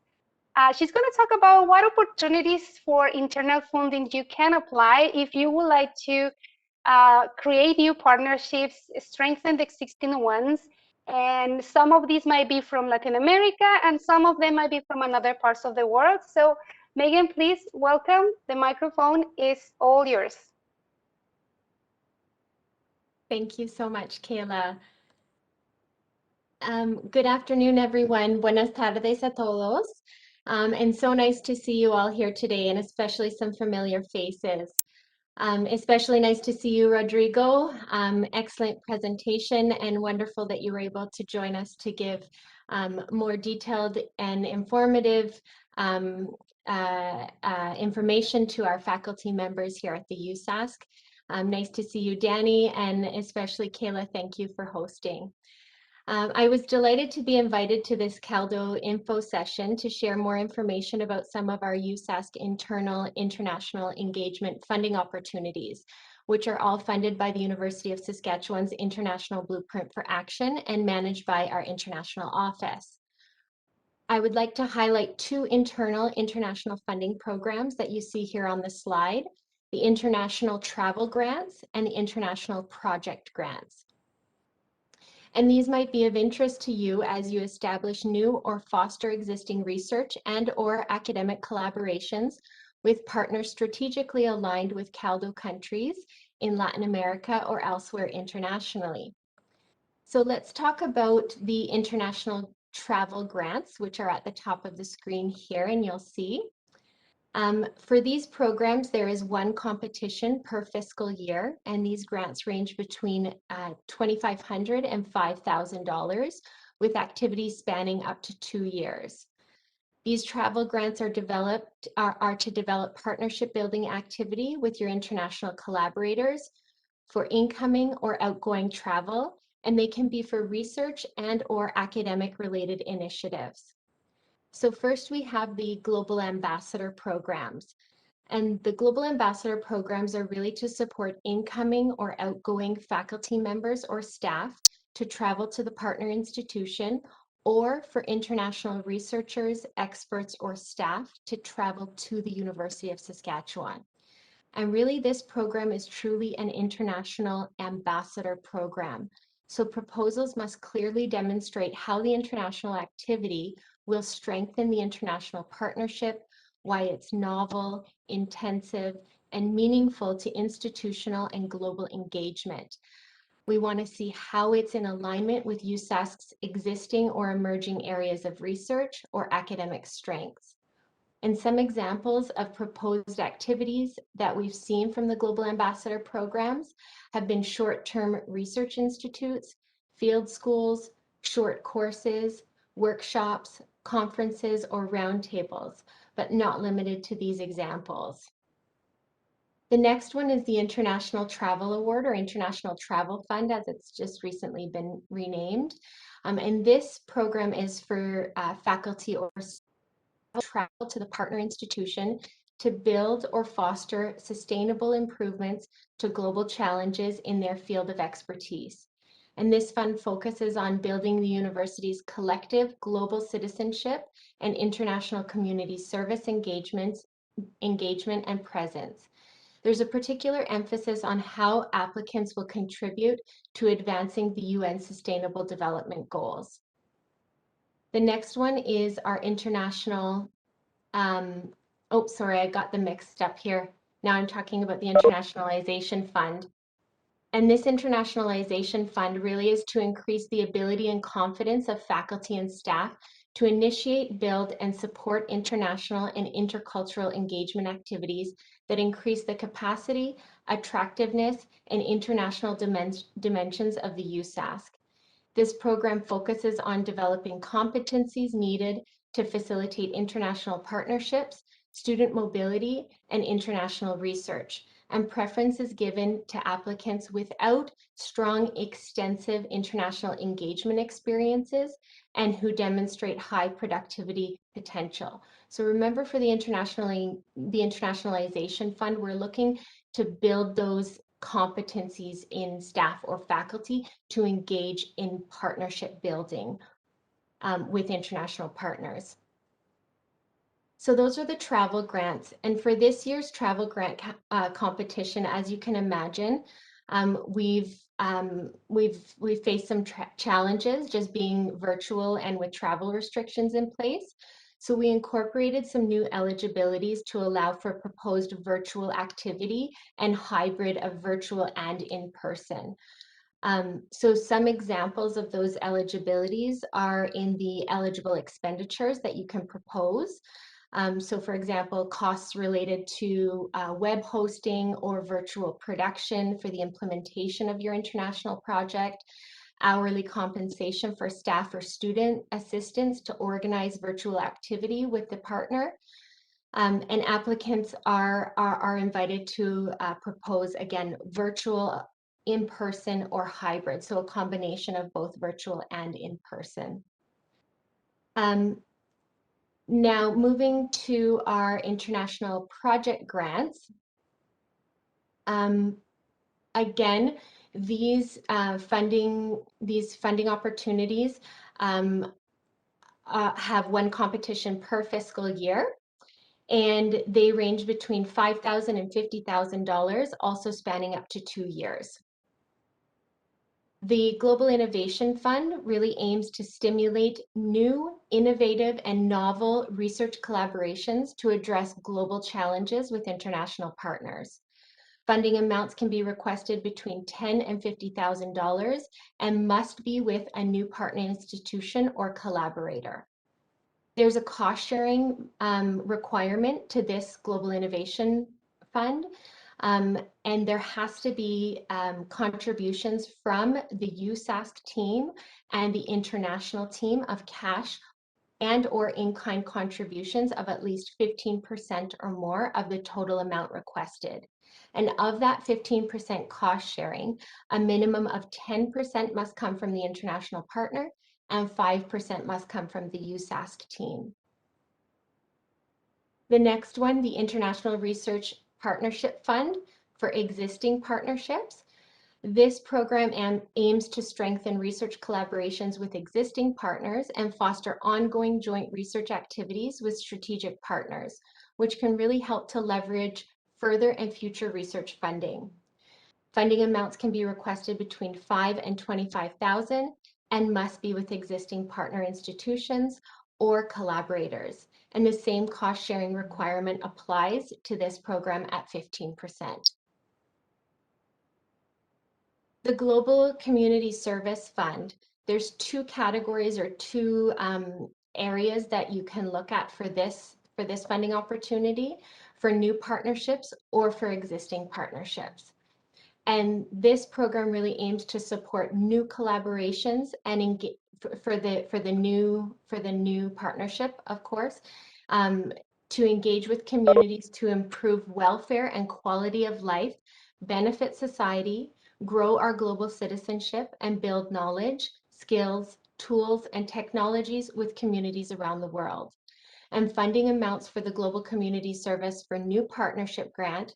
She's going to talk about what opportunities for internal funding you can apply if you would like to create new partnerships, strengthen the existing ones. And some of these might be from Latin America, and some of them might be from other parts of the world. So Megan, please welcome. The microphone is all yours. Thank you so much, Kiela. Good afternoon, everyone. Buenas tardes a todos. And so nice to see you all here today, and especially some familiar faces. Especially nice to see you, Rodrigo. Excellent presentation, and wonderful that you were able to join us to give more detailed and informative information to our faculty members here at the USask. Nice to see you, Danny, and especially Kiela, thank you for hosting. I was delighted to be invited to this CALDO info session to share more information about some of our USask internal international engagement funding opportunities, which are all funded by the University of Saskatchewan's International Blueprint for Action and managed by our international office. I would like to highlight two internal international funding programs that you see here on the slide, the International Travel Grants and the International Project Grants. And these might be of interest to you as you establish new or foster existing research and/or academic collaborations with partners strategically aligned with CALDO countries in Latin America or elsewhere internationally. So let's talk about the international travel grants, which are at the top of the screen here, and you'll see. For these programs, there is one competition per fiscal year, and these grants range between $2,500 and $5,000, with activities spanning up to 2 years. These travel grants are to develop partnership building activity with your international collaborators for incoming or outgoing travel, and they can be for research and/or academic related initiatives. So first we have the Global Ambassador programs. And the Global Ambassador programs are really to support incoming or outgoing faculty members or staff to travel to the partner institution, or for international researchers, experts, or staff to travel to the University of Saskatchewan. And really, this program is truly an international ambassador program. So proposals must clearly demonstrate how the international activity will strengthen the international partnership, why it's novel, intensive, and meaningful to institutional and global engagement. We want to see how it's in alignment with USask's existing or emerging areas of research or academic strengths. And some examples of proposed activities that we've seen from the Global Ambassador programs have been short-term research institutes, field schools, short courses, workshops, conferences, or roundtables, but not limited to these examples. The next one is the International Travel Award, or International Travel Fund, as it's just recently been renamed. And this program is for faculty or travel to the partner institution to build or foster sustainable improvements to global challenges in their field of expertise. And this fund focuses on building the university's collective global citizenship and international community service engagement and presence. There's a particular emphasis on how applicants will contribute to advancing the UN Sustainable Development Goals. The next one is our international, oh, sorry, I got them mixed up here. Now I'm talking about the Internationalization Fund. And this Internationalization Fund really is to increase the ability and confidence of faculty and staff to initiate, build, and support international and intercultural engagement activities that increase the capacity, attractiveness, and international dimensions of the USask. This program focuses on developing competencies needed to facilitate international partnerships, student mobility, and international research, and preference is given to applicants without strong, extensive international engagement experiences and who demonstrate high productivity potential. So remember, for the Internationalization Fund, we're looking to build those competencies in staff or faculty to engage in partnership building with international partners. So those are the travel grants. And for this year's travel grant competition, as you can imagine, we've faced some challenges just being virtual and with travel restrictions in place. So we incorporated some new eligibilities to allow for proposed virtual activity and hybrid of virtual and in-person. So some examples of those eligibilities are in the eligible expenditures that you can propose. So for example, costs related to web hosting or virtual production for the implementation of your international project, hourly compensation for staff or student assistance to organize virtual activity with the partner. And applicants are invited to propose, again, virtual, in-person, or hybrid, so a combination of both virtual and in-person. Now, moving to our international project grants. Again, these funding opportunities have one competition per fiscal year, and they range between $5,000 and $50,000, also spanning up to 2 years. The Global Innovation Fund really aims to stimulate new, innovative, and novel research collaborations to address global challenges with international partners. Funding amounts can be requested between $10,000 and $50,000 and must be with a new partner institution or collaborator. There's a cost-sharing requirement to this Global Innovation Fund, and there has to be contributions from the USask team and the international team of cash and or in-kind contributions of at least 15% or more of the total amount requested. And of that 15% cost sharing, a minimum of 10% must come from the international partner and 5% must come from the USask team. The next one, the International Research Partnership Fund for existing partnerships. This program aims to strengthen research collaborations with existing partners and foster ongoing joint research activities with strategic partners, which can really help to leverage further and future research funding. Funding amounts can be requested between $5,000 and $25,000 and must be with existing partner institutions or collaborators. And the same cost sharing requirement applies to this program at 15%. The Global Community Service Fund, there's 2 categories or 2 areas that you can look at for this funding opportunity, for new partnerships or for existing partnerships. And this program really aims to support new collaborations and engage for the new partnership, of course, to engage with communities to improve welfare and quality of life, benefit society, grow our global citizenship, and build knowledge, skills, tools, and technologies with communities around the world. And funding amounts for the Global Community Service for New Partnership Grant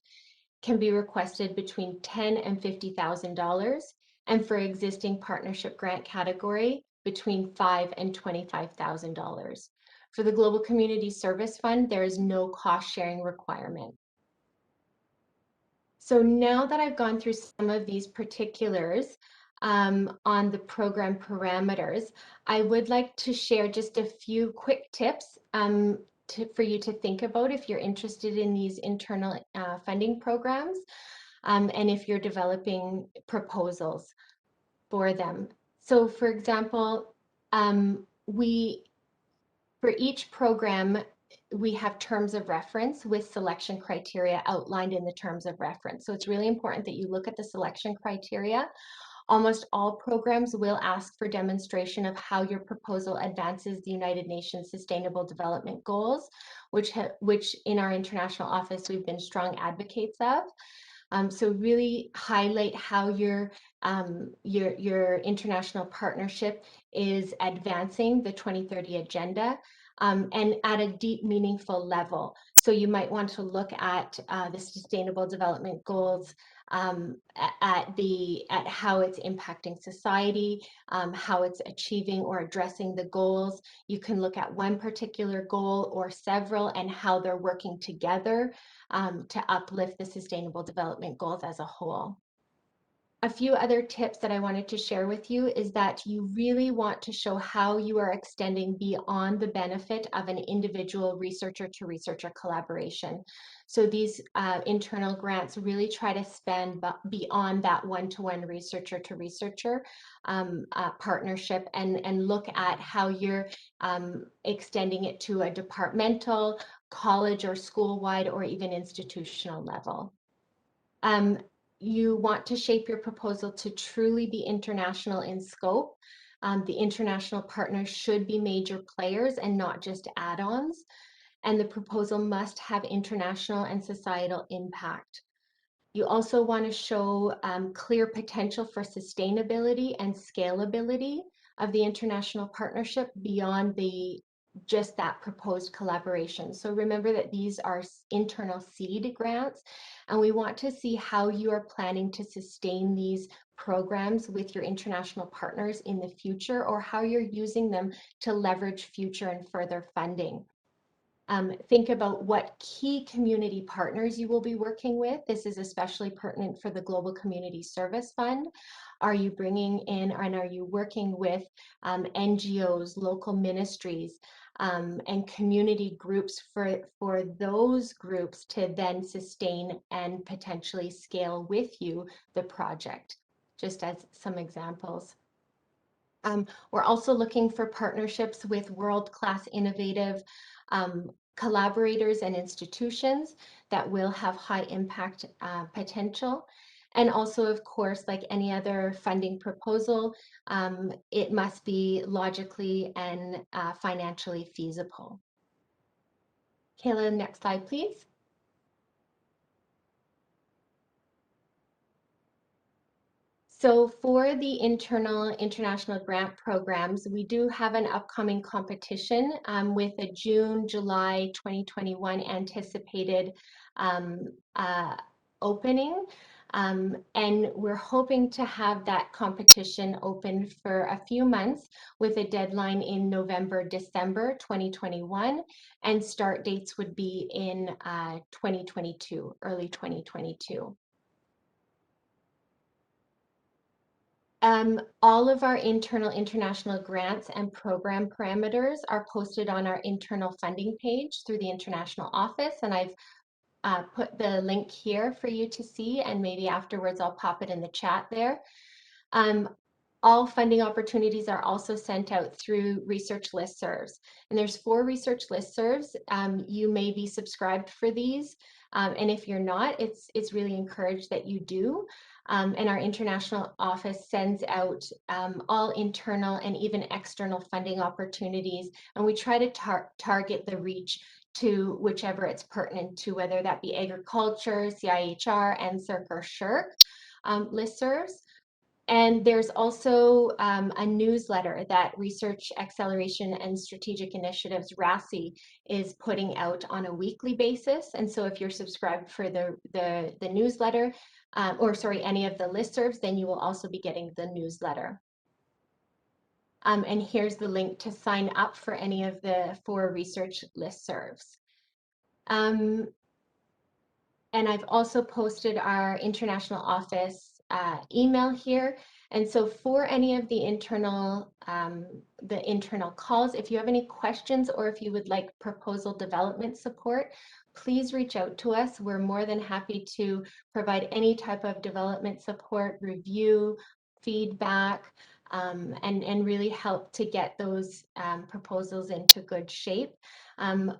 can be requested between $10,000 and $50,000, and for existing partnership grant category, between $5,000 and $25,000. For the Global Community Service Fund, there is no cost sharing requirement. So now that I've gone through some of these particulars on the program parameters, I would like to share just a few quick tips for you to think about if you're interested in these internal funding programs and if you're developing proposals for them. So for example, for each program, we have terms of reference with selection criteria outlined in the terms of reference. So it's really important that you look at the selection criteria. Almost all programs will ask for demonstration of how your proposal advances the United Nations Sustainable Development Goals, which in our international office we've been strong advocates of. So really highlight how your international partnership is advancing the 2030 agenda and at a deep, meaningful level. So you might want to look at the Sustainable Development Goals at how it's impacting society, how it's achieving or addressing the goals. You can look at one particular goal or several and how they're working together to uplift the Sustainable Development Goals as a whole. A few other tips that I wanted to share with you is that you really want to show how you are extending beyond the benefit of an individual researcher to researcher collaboration. So these internal grants really try to span beyond that one-to-one researcher to researcher partnership and look at how you're extending it to a departmental, college or school-wide or even institutional level. You want to shape your proposal to truly be international in scope. The international partners should be major players and not just add-ons. And the proposal must have international and societal impact. You also want to show clear potential for sustainability and scalability of the international partnership beyond just that proposed collaboration. So remember that these are internal seed grants, and we want to see how you are planning to sustain these programs with your international partners in the future, or how you're using them to leverage future and further funding. Think about what key community partners you will be working with. This is especially pertinent for the Global Community Service Fund. Are you bringing in and are you working with NGOs, local ministries, and community groups for those groups to then sustain and potentially scale with you the project, just as some examples. We're also looking for partnerships with world-class innovative collaborators and institutions that will have high impact potential. And also, of course, like any other funding proposal, it must be logically and financially feasible. Kayla, next slide, please. So for the international grant programs, we do have an upcoming competition with a June-July 2021 anticipated opening. And we're hoping to have that competition open for a few months with a deadline in November, December 2021, and start dates would be in 2022, early 2022. All of our international grants and program parameters are posted on our internal funding page through the international office, and I've put the link here for you to see, and maybe afterwards I'll pop it in the chat there. All funding opportunities are also sent out through research listservs, and there's 4 research listservs. You may be subscribed for these, and if you're not, it's really encouraged that you do. And our international office sends out all internal and even external funding opportunities, and we try to target the reach to whichever it's pertinent to, whether that be agriculture, CIHR, NSERC, or SHRC listservs. And there's also a newsletter that Research Acceleration and Strategic Initiatives, RACI, is putting out on a weekly basis. And so if you're subscribed for the newsletter, any of the listservs, then you will also be getting the newsletter. And here's the link to sign up for any of the 4 research listservs. And I've also posted our international office email here. And so for any of the internal calls, if you have any questions or if you would like proposal development support, please reach out to us. We're more than happy to provide any type of development support, review, feedback, and really help to get those proposals into good shape.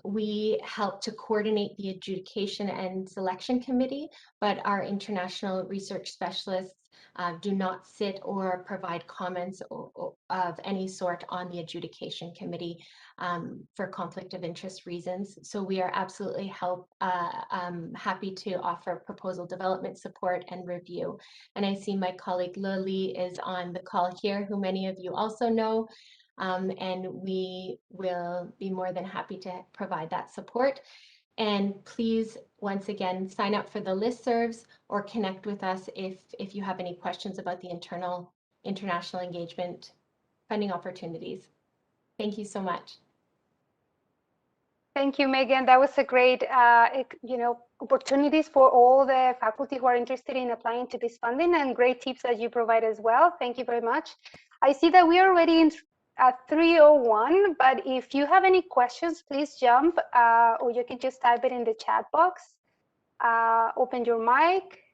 We help to coordinate the adjudication and selection committee, but our international research specialists do not sit or provide comments of any sort on the adjudication committee for conflict of interest reasons. So we are absolutely happy to offer proposal development support and review. And I see my colleague Lily is on the call here, who many of you also know. And we will be more than happy to provide that support. And please, once again, sign up for the listservs or connect with us if you have any questions about the international engagement funding opportunities. Thank you so much. Thank you, Megan. That was a great, opportunities for all the faculty who are interested in applying to this funding, and great tips that you provide as well. Thank you very much. I see that we are already in at 3:01, but if you have any questions, please jump, or you can just type it in the chat box. Open your mic.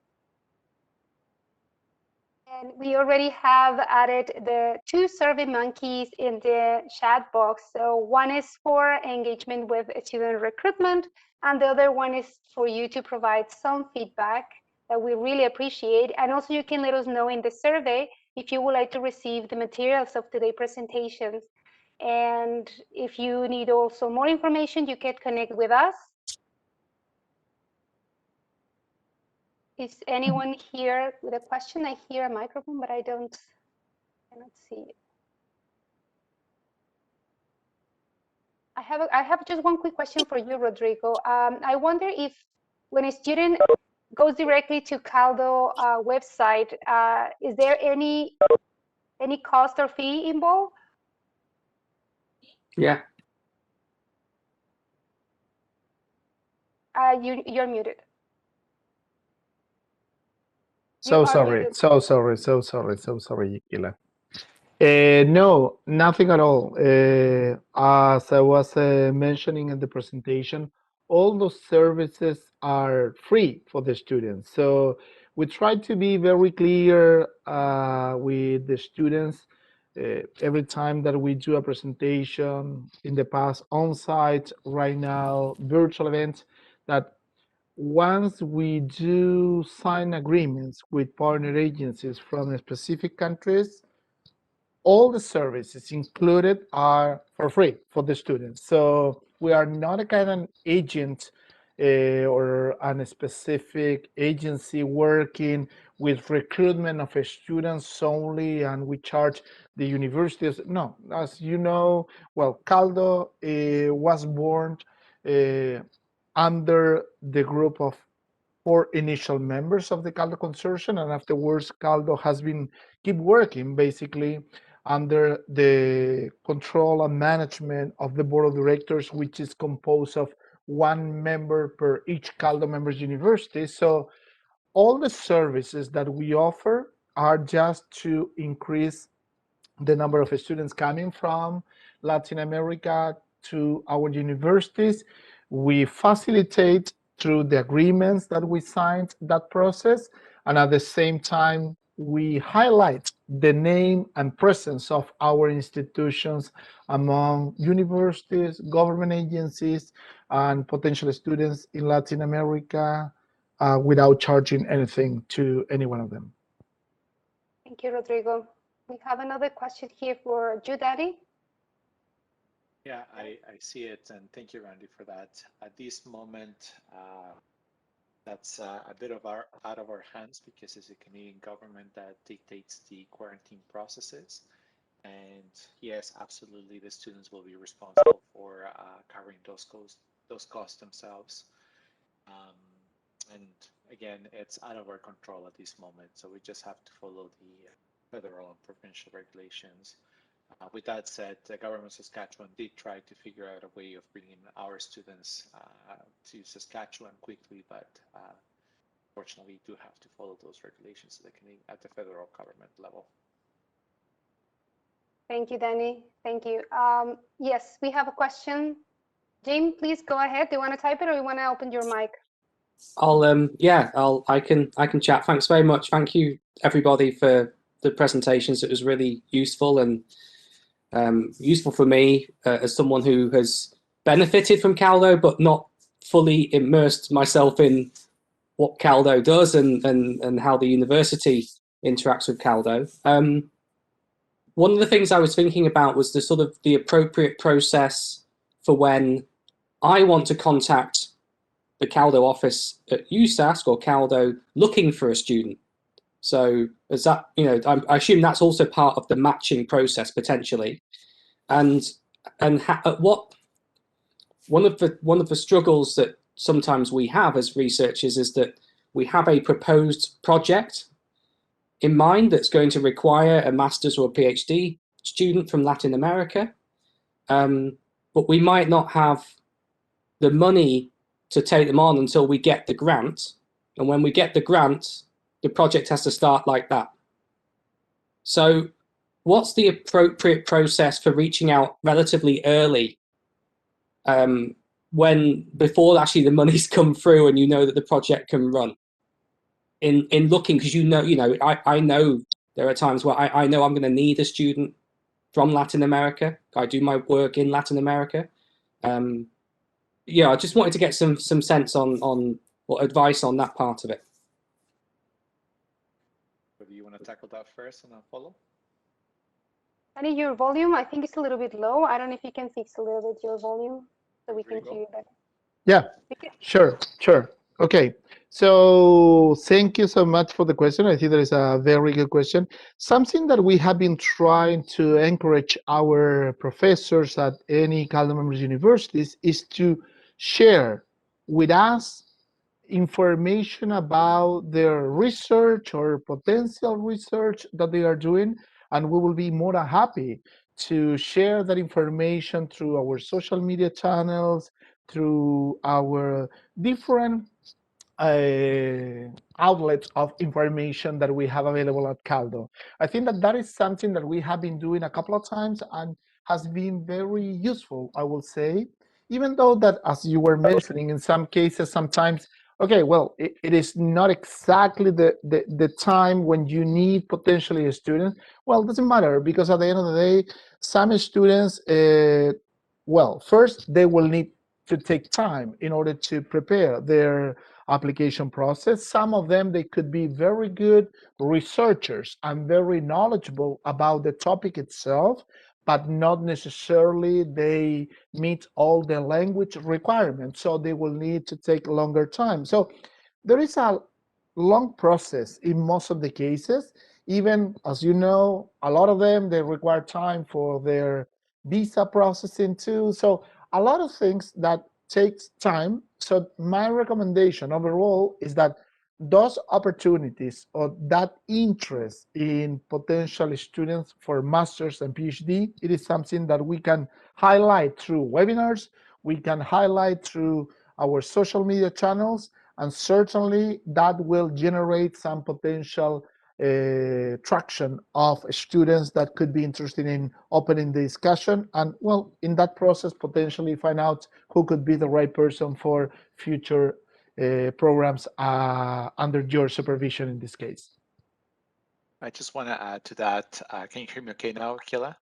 And we already have added the 2 survey monkeys in the chat box. So one is for engagement with student recruitment, and the other one is for you to provide some feedback that we really appreciate. And also you can let us know in the survey if you would like to receive the materials of today's presentations. And if you need also more information, you can connect with us. Is anyone here with a question? I hear a microphone, but I cannot see it. I have just one quick question for you, Rodrigo. I wonder if when a student goes directly to CALDO website, is there any cost or fee involved? Yeah. You're muted. So sorry, Kiela. No, nothing at all. As I was mentioning in the presentation, all those services are free for the students. So we try to be very clear with the students every time that we do a presentation, in the past on-site, right now virtual events, that once we do sign agreements with partner agencies from specific countries, all the services included are for free for the students. So we are not a kind of agent or a specific agency working with recruitment of students only, and we charge the universities. No, as you know, well, CALDO was born under the group of 4 initial members of the CALDO Consortium, and afterwards CALDO has been keep working basically under the control and management of the board of directors, which is composed of 1 member per each CALDO members university. So all the services that we offer are just to increase the number of students coming from Latin America to our universities. We facilitate through the agreements that we signed that process, and at the same time we highlight the name and presence of our institutions among universities, government agencies, and potential students in Latin America without charging anything to any one of them. Thank you, Rodrigo. We have another question here for you, Daddy. Yeah, I see it, and thank you, Randy, for that. At this moment, that's a bit of out of our hands, because it's the Canadian government that dictates the quarantine processes. And yes, absolutely, the students will be responsible for covering those costs themselves. And again, it's out of our control at this moment, so we just have to follow the federal and provincial regulations. With that said, the government of Saskatchewan did try to figure out a way of bringing our students to Saskatchewan quickly, but fortunately, we do have to follow those regulations at the federal government level. Thank you, Danny. Thank you. Yes, we have a question. James, please go ahead. Do you want to type it, or you want to open your mic? I can chat. Thanks very much. Thank you everybody for the presentations. It was really useful, and useful for me as someone who has benefited from CALDO but not fully immersed myself in what CALDO does and how the university interacts with CALDO. One of the things I was thinking about was the appropriate process for when I want to contact the CALDO office at USask or CALDO looking for a student. So is that, I assume that's also part of the matching process potentially. And one of the struggles that sometimes we have as researchers is that we have a proposed project in mind that's going to require a master's or a PhD student from Latin America, but we might not have the money to take them on until we get the grant. And when we get the grant, the project has to start like that. So what's the appropriate process for reaching out relatively early, before actually the money's come through and you know that the project can run? In looking, because I know there are times where I know I'm going to need a student from Latin America. I do my work in Latin America. Yeah, I just wanted to get some sense on or advice on that part of it. Do you want to tackle that first and then follow? Danny, your volume, I think it's a little bit low. I don't know if you can fix a little bit your volume so we can hear you better. Yeah, sure. Okay, so thank you so much for the question. I think that is a very good question. Something that we have been trying to encourage our professors at any CALDO members universities is to share with us information about their research or potential research that they are doing, and we will be more than happy to share that information through our social media channels, through our different outlets of information that we have available at CALDO. I think that that is something that we have been doing a couple of times and has been very useful, I will say, even though that, as you were mentioning, in some cases, sometimes, okay, well, it is not exactly the time when you need potentially a student. Well, it doesn't matter, because at the end of the day, some students, well, first, they will need to take time in order to prepare their application process. Some of them, they could be very good researchers and very knowledgeable about the topic itself, but not necessarily they meet all the language requirements. So they will need to take longer time. So there is a long process in most of the cases. Even, as you know, a lot of them, they require time for their visa processing too. So a lot of things that takes time. So my recommendation overall is that those opportunities or that interest in potential students for masters and PhD, it is something that we can highlight through webinars, we can highlight through our social media channels, and certainly that will generate some potential traction of students that could be interested in opening the discussion, and well, in that process potentially find out who could be the right person for future programs under your supervision in this case. I just want to add to that. Can you hear me okay now, Kiela?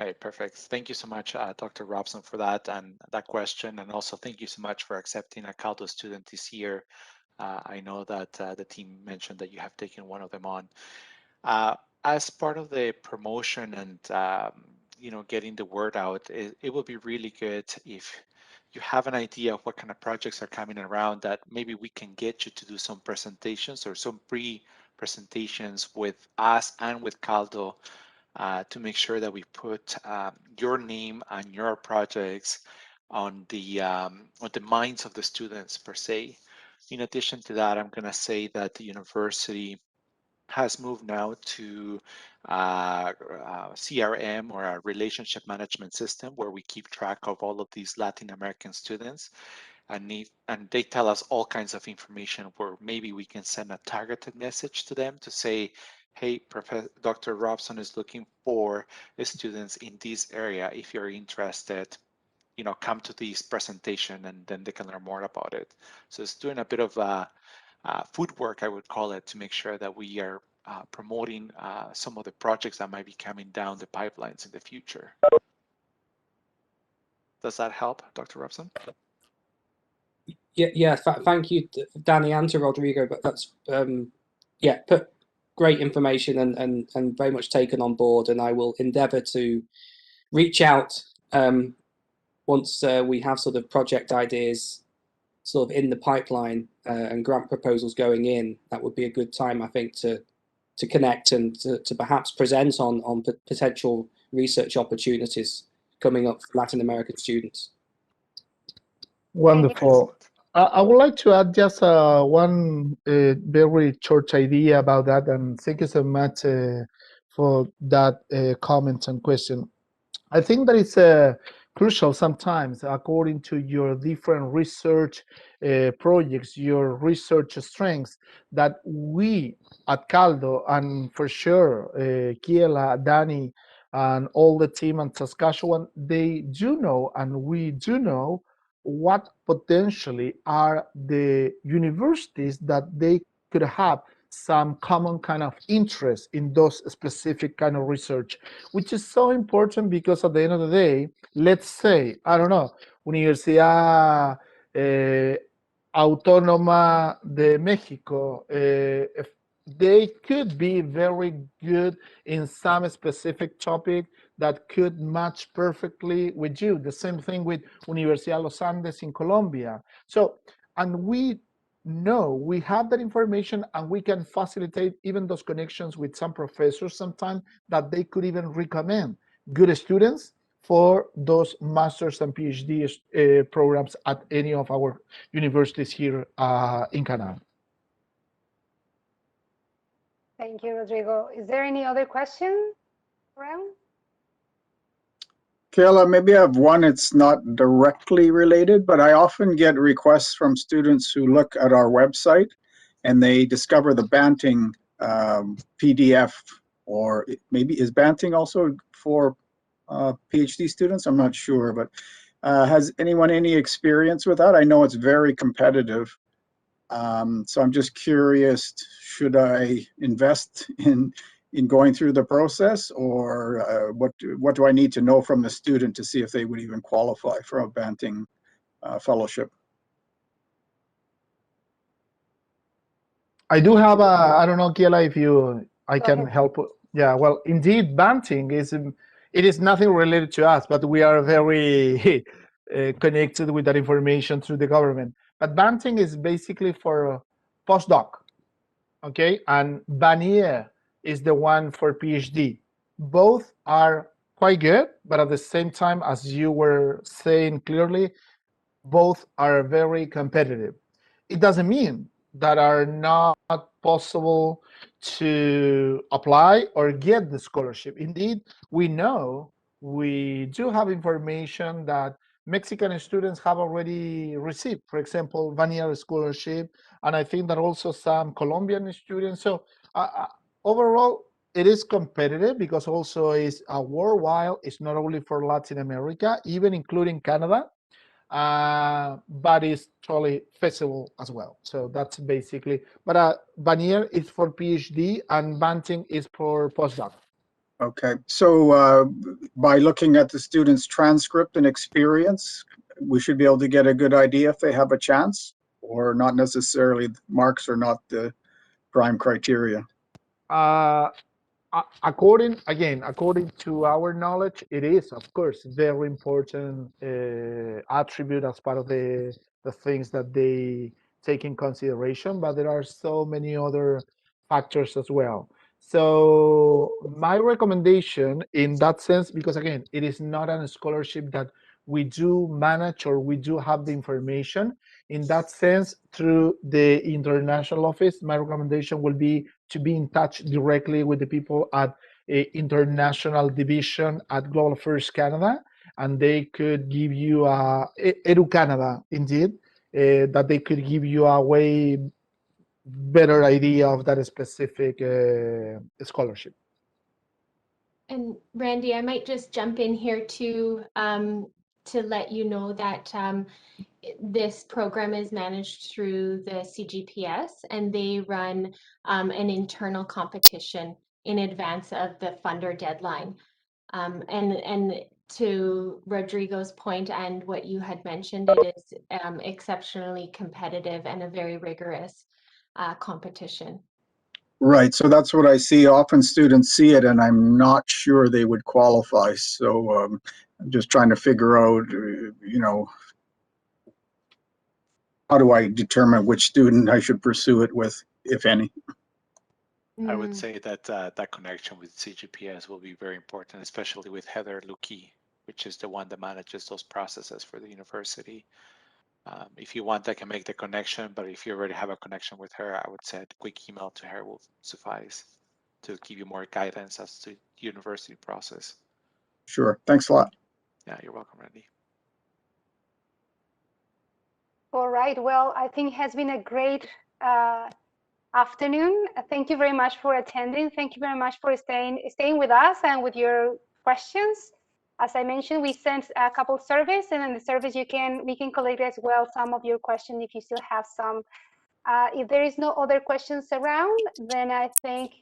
Okay, perfect. Thank you so much, Dr. Robson, for that and that question. And also thank you so much for accepting a CALDO student this year. I know that the team mentioned that you have taken one of them on. As part of the promotion and getting the word out, it would be really good if you have an idea of what kind of projects are coming around, that maybe we can get you to do some presentations or some pre-presentations with us and with CALDO to make sure that we put your name and your projects on the minds of the students per se. In addition to that, I'm going to say that the university has moved now to CRM, or a relationship management system, where we keep track of all of these Latin American students, and they tell us all kinds of information where maybe we can send a targeted message to them to say, hey, Dr. Robson is looking for students in this area. If you're interested, come to this presentation, and then they can learn more about it. So it's doing a bit of footwork, I would call it, to make sure that we are promoting some of the projects that might be coming down the pipelines in the future. Does that help, Dr. Robson? Yeah. Thank you, Danny, and to Rodrigo. But that's great information and very much taken on board. And I will endeavour to reach out once we have sort of project ideas sort of in the pipeline and grant proposals going in. That would be a good time, I think, to connect and to perhaps present on potential research opportunities coming up for Latin American students. Wonderful. I would like to add just one very short idea about that, and thank you so much for that comment and question. I think that it's crucial sometimes according to your different research projects, your research strengths, that we at CALDO, and for sure Kiela, Danny, and all the team in Saskatchewan, they do know, and we do know, what potentially are the universities that they could have some common kind of interest in those specific kind of research, which is so important because at the end of the day, let's say, I don't know, Universidad Autónoma de Mexico, if they could be very good in some specific topic that could match perfectly with you. The same thing with Universidad Los Andes in Colombia. So, and we know we have that information, and we can facilitate even those connections with some professors sometimes, that they could even recommend good students for those masters and PhD programs at any of our universities here in Canada. Thank you, Rodrigo. Is there any other question around? Kiela, maybe I have one. It's not directly related, but I often get requests from students who look at our website and they discover the Banting PDF, or maybe is Banting also for PhD students? I'm not sure, but has anyone any experience with that? I know it's very competitive. So I'm just curious, should I invest in going through the process, or what do I need to know from the student to see if they would even qualify for a Banting fellowship? I do have a, I don't know, Kiela, if I Go can ahead. help. Yeah, well, indeed, Banting it is nothing related to us, but we are very connected with that information through the government. But Banting is basically for postdoc, okay? And Vanier is the one for PhD. Both are quite good, but at the same time, as you were saying clearly, both are very competitive. It doesn't mean that are not possible to apply or get the scholarship. Indeed, we know, we do have information that Mexican students have already received, for example, Vanier scholarship, and I think that also some Colombian students. So overall, it is competitive because also it's worldwide. It's not only for Latin America, even including Canada. But it's totally feasible as well. So that's basically, but Vanier is for PhD and Banting is for postdoc. Okay, so by looking at the student's transcript and experience, we should be able to get a good idea if they have a chance, or not necessarily. Marks are not the prime criteria. According to our knowledge, it is, of course, very important attribute as part of the things that they take in consideration, but there are so many other factors as well. So my recommendation in that sense, because again, it is not a scholarship that we do manage or we do have the information. In that sense, through the international office, my recommendation will be to be in touch directly with the people at international division at Global Affairs Canada, and they could give you Edu Canada, indeed, that they could give you a way better idea of that specific scholarship. And Randy, I might just jump in here to let you know that this program is managed through the CGPS, and they run an internal competition in advance of the funder deadline. And to Rodrigo's point and what you had mentioned, it is exceptionally competitive and a very rigorous competition. Right, so that's what I see. Often students see it and I'm not sure they would qualify. So I'm just trying to figure out, how do I determine which student I should pursue it with, if any? I would say that that connection with CGPS will be very important, especially with Heather Luki, which is the one that manages those processes for the university. If you want, I can make the connection, but if you already have a connection with her, I would say a quick email to her will suffice to give you more guidance as to the university process. Sure, thanks a lot. Yeah, you're welcome, Randy. All right. Well, I think it has been a great afternoon. Thank you very much for attending. Thank you very much for staying with us and with your questions. As I mentioned, we sent a couple surveys, and in the surveys we can collect as well some of your questions if you still have some. If there is no other questions around, then I think,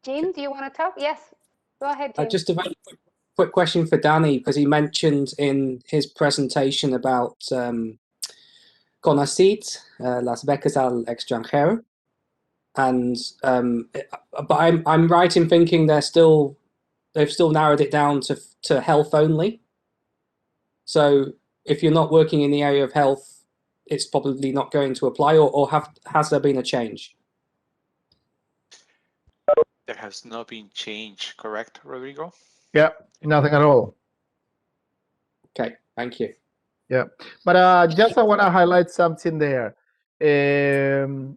Jim, do you want to talk? Yes, go ahead, Jim. Just a very quick question for Danny, because he mentioned in his presentation about CONACYT, las becas al extranjero, and but I'm right in thinking they've still narrowed it down to health only. So if you're not working in the area of health, it's probably not going to apply, or has there been a change? There has not been change, correct, Rodrigo? Yeah, nothing at all. Okay, thank you. Yeah, but just I want to highlight something there. The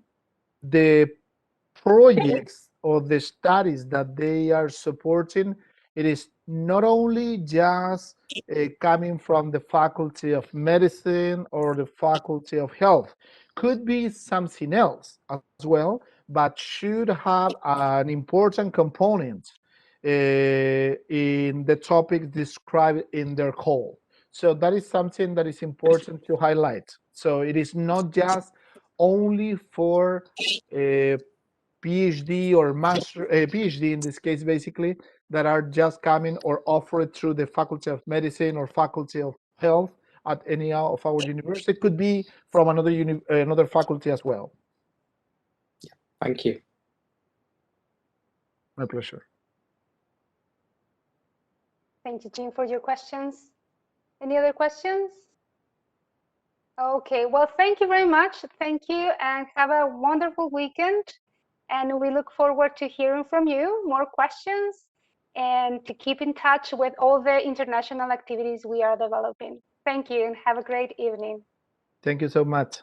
projects or the studies that they are supporting, it is not only just coming from the Faculty of Medicine or the Faculty of Health, could be something else as well, but should have an important component in the topic described in their call. So that is something that is important to highlight. So it is not just only for PhD or master, PhD in this case, basically, that are just coming or offered through the Faculty of Medicine or Faculty of Health at any of our university. It could be from another faculty as well. Thank you. My pleasure. Thank you, Jim, for your questions. Any other questions? Okay, well, thank you very much. Thank you, and have a wonderful weekend. And we look forward to hearing from you, more questions, and to keep in touch with all the international activities we are developing. Thank you, and have a great evening. Thank you so much.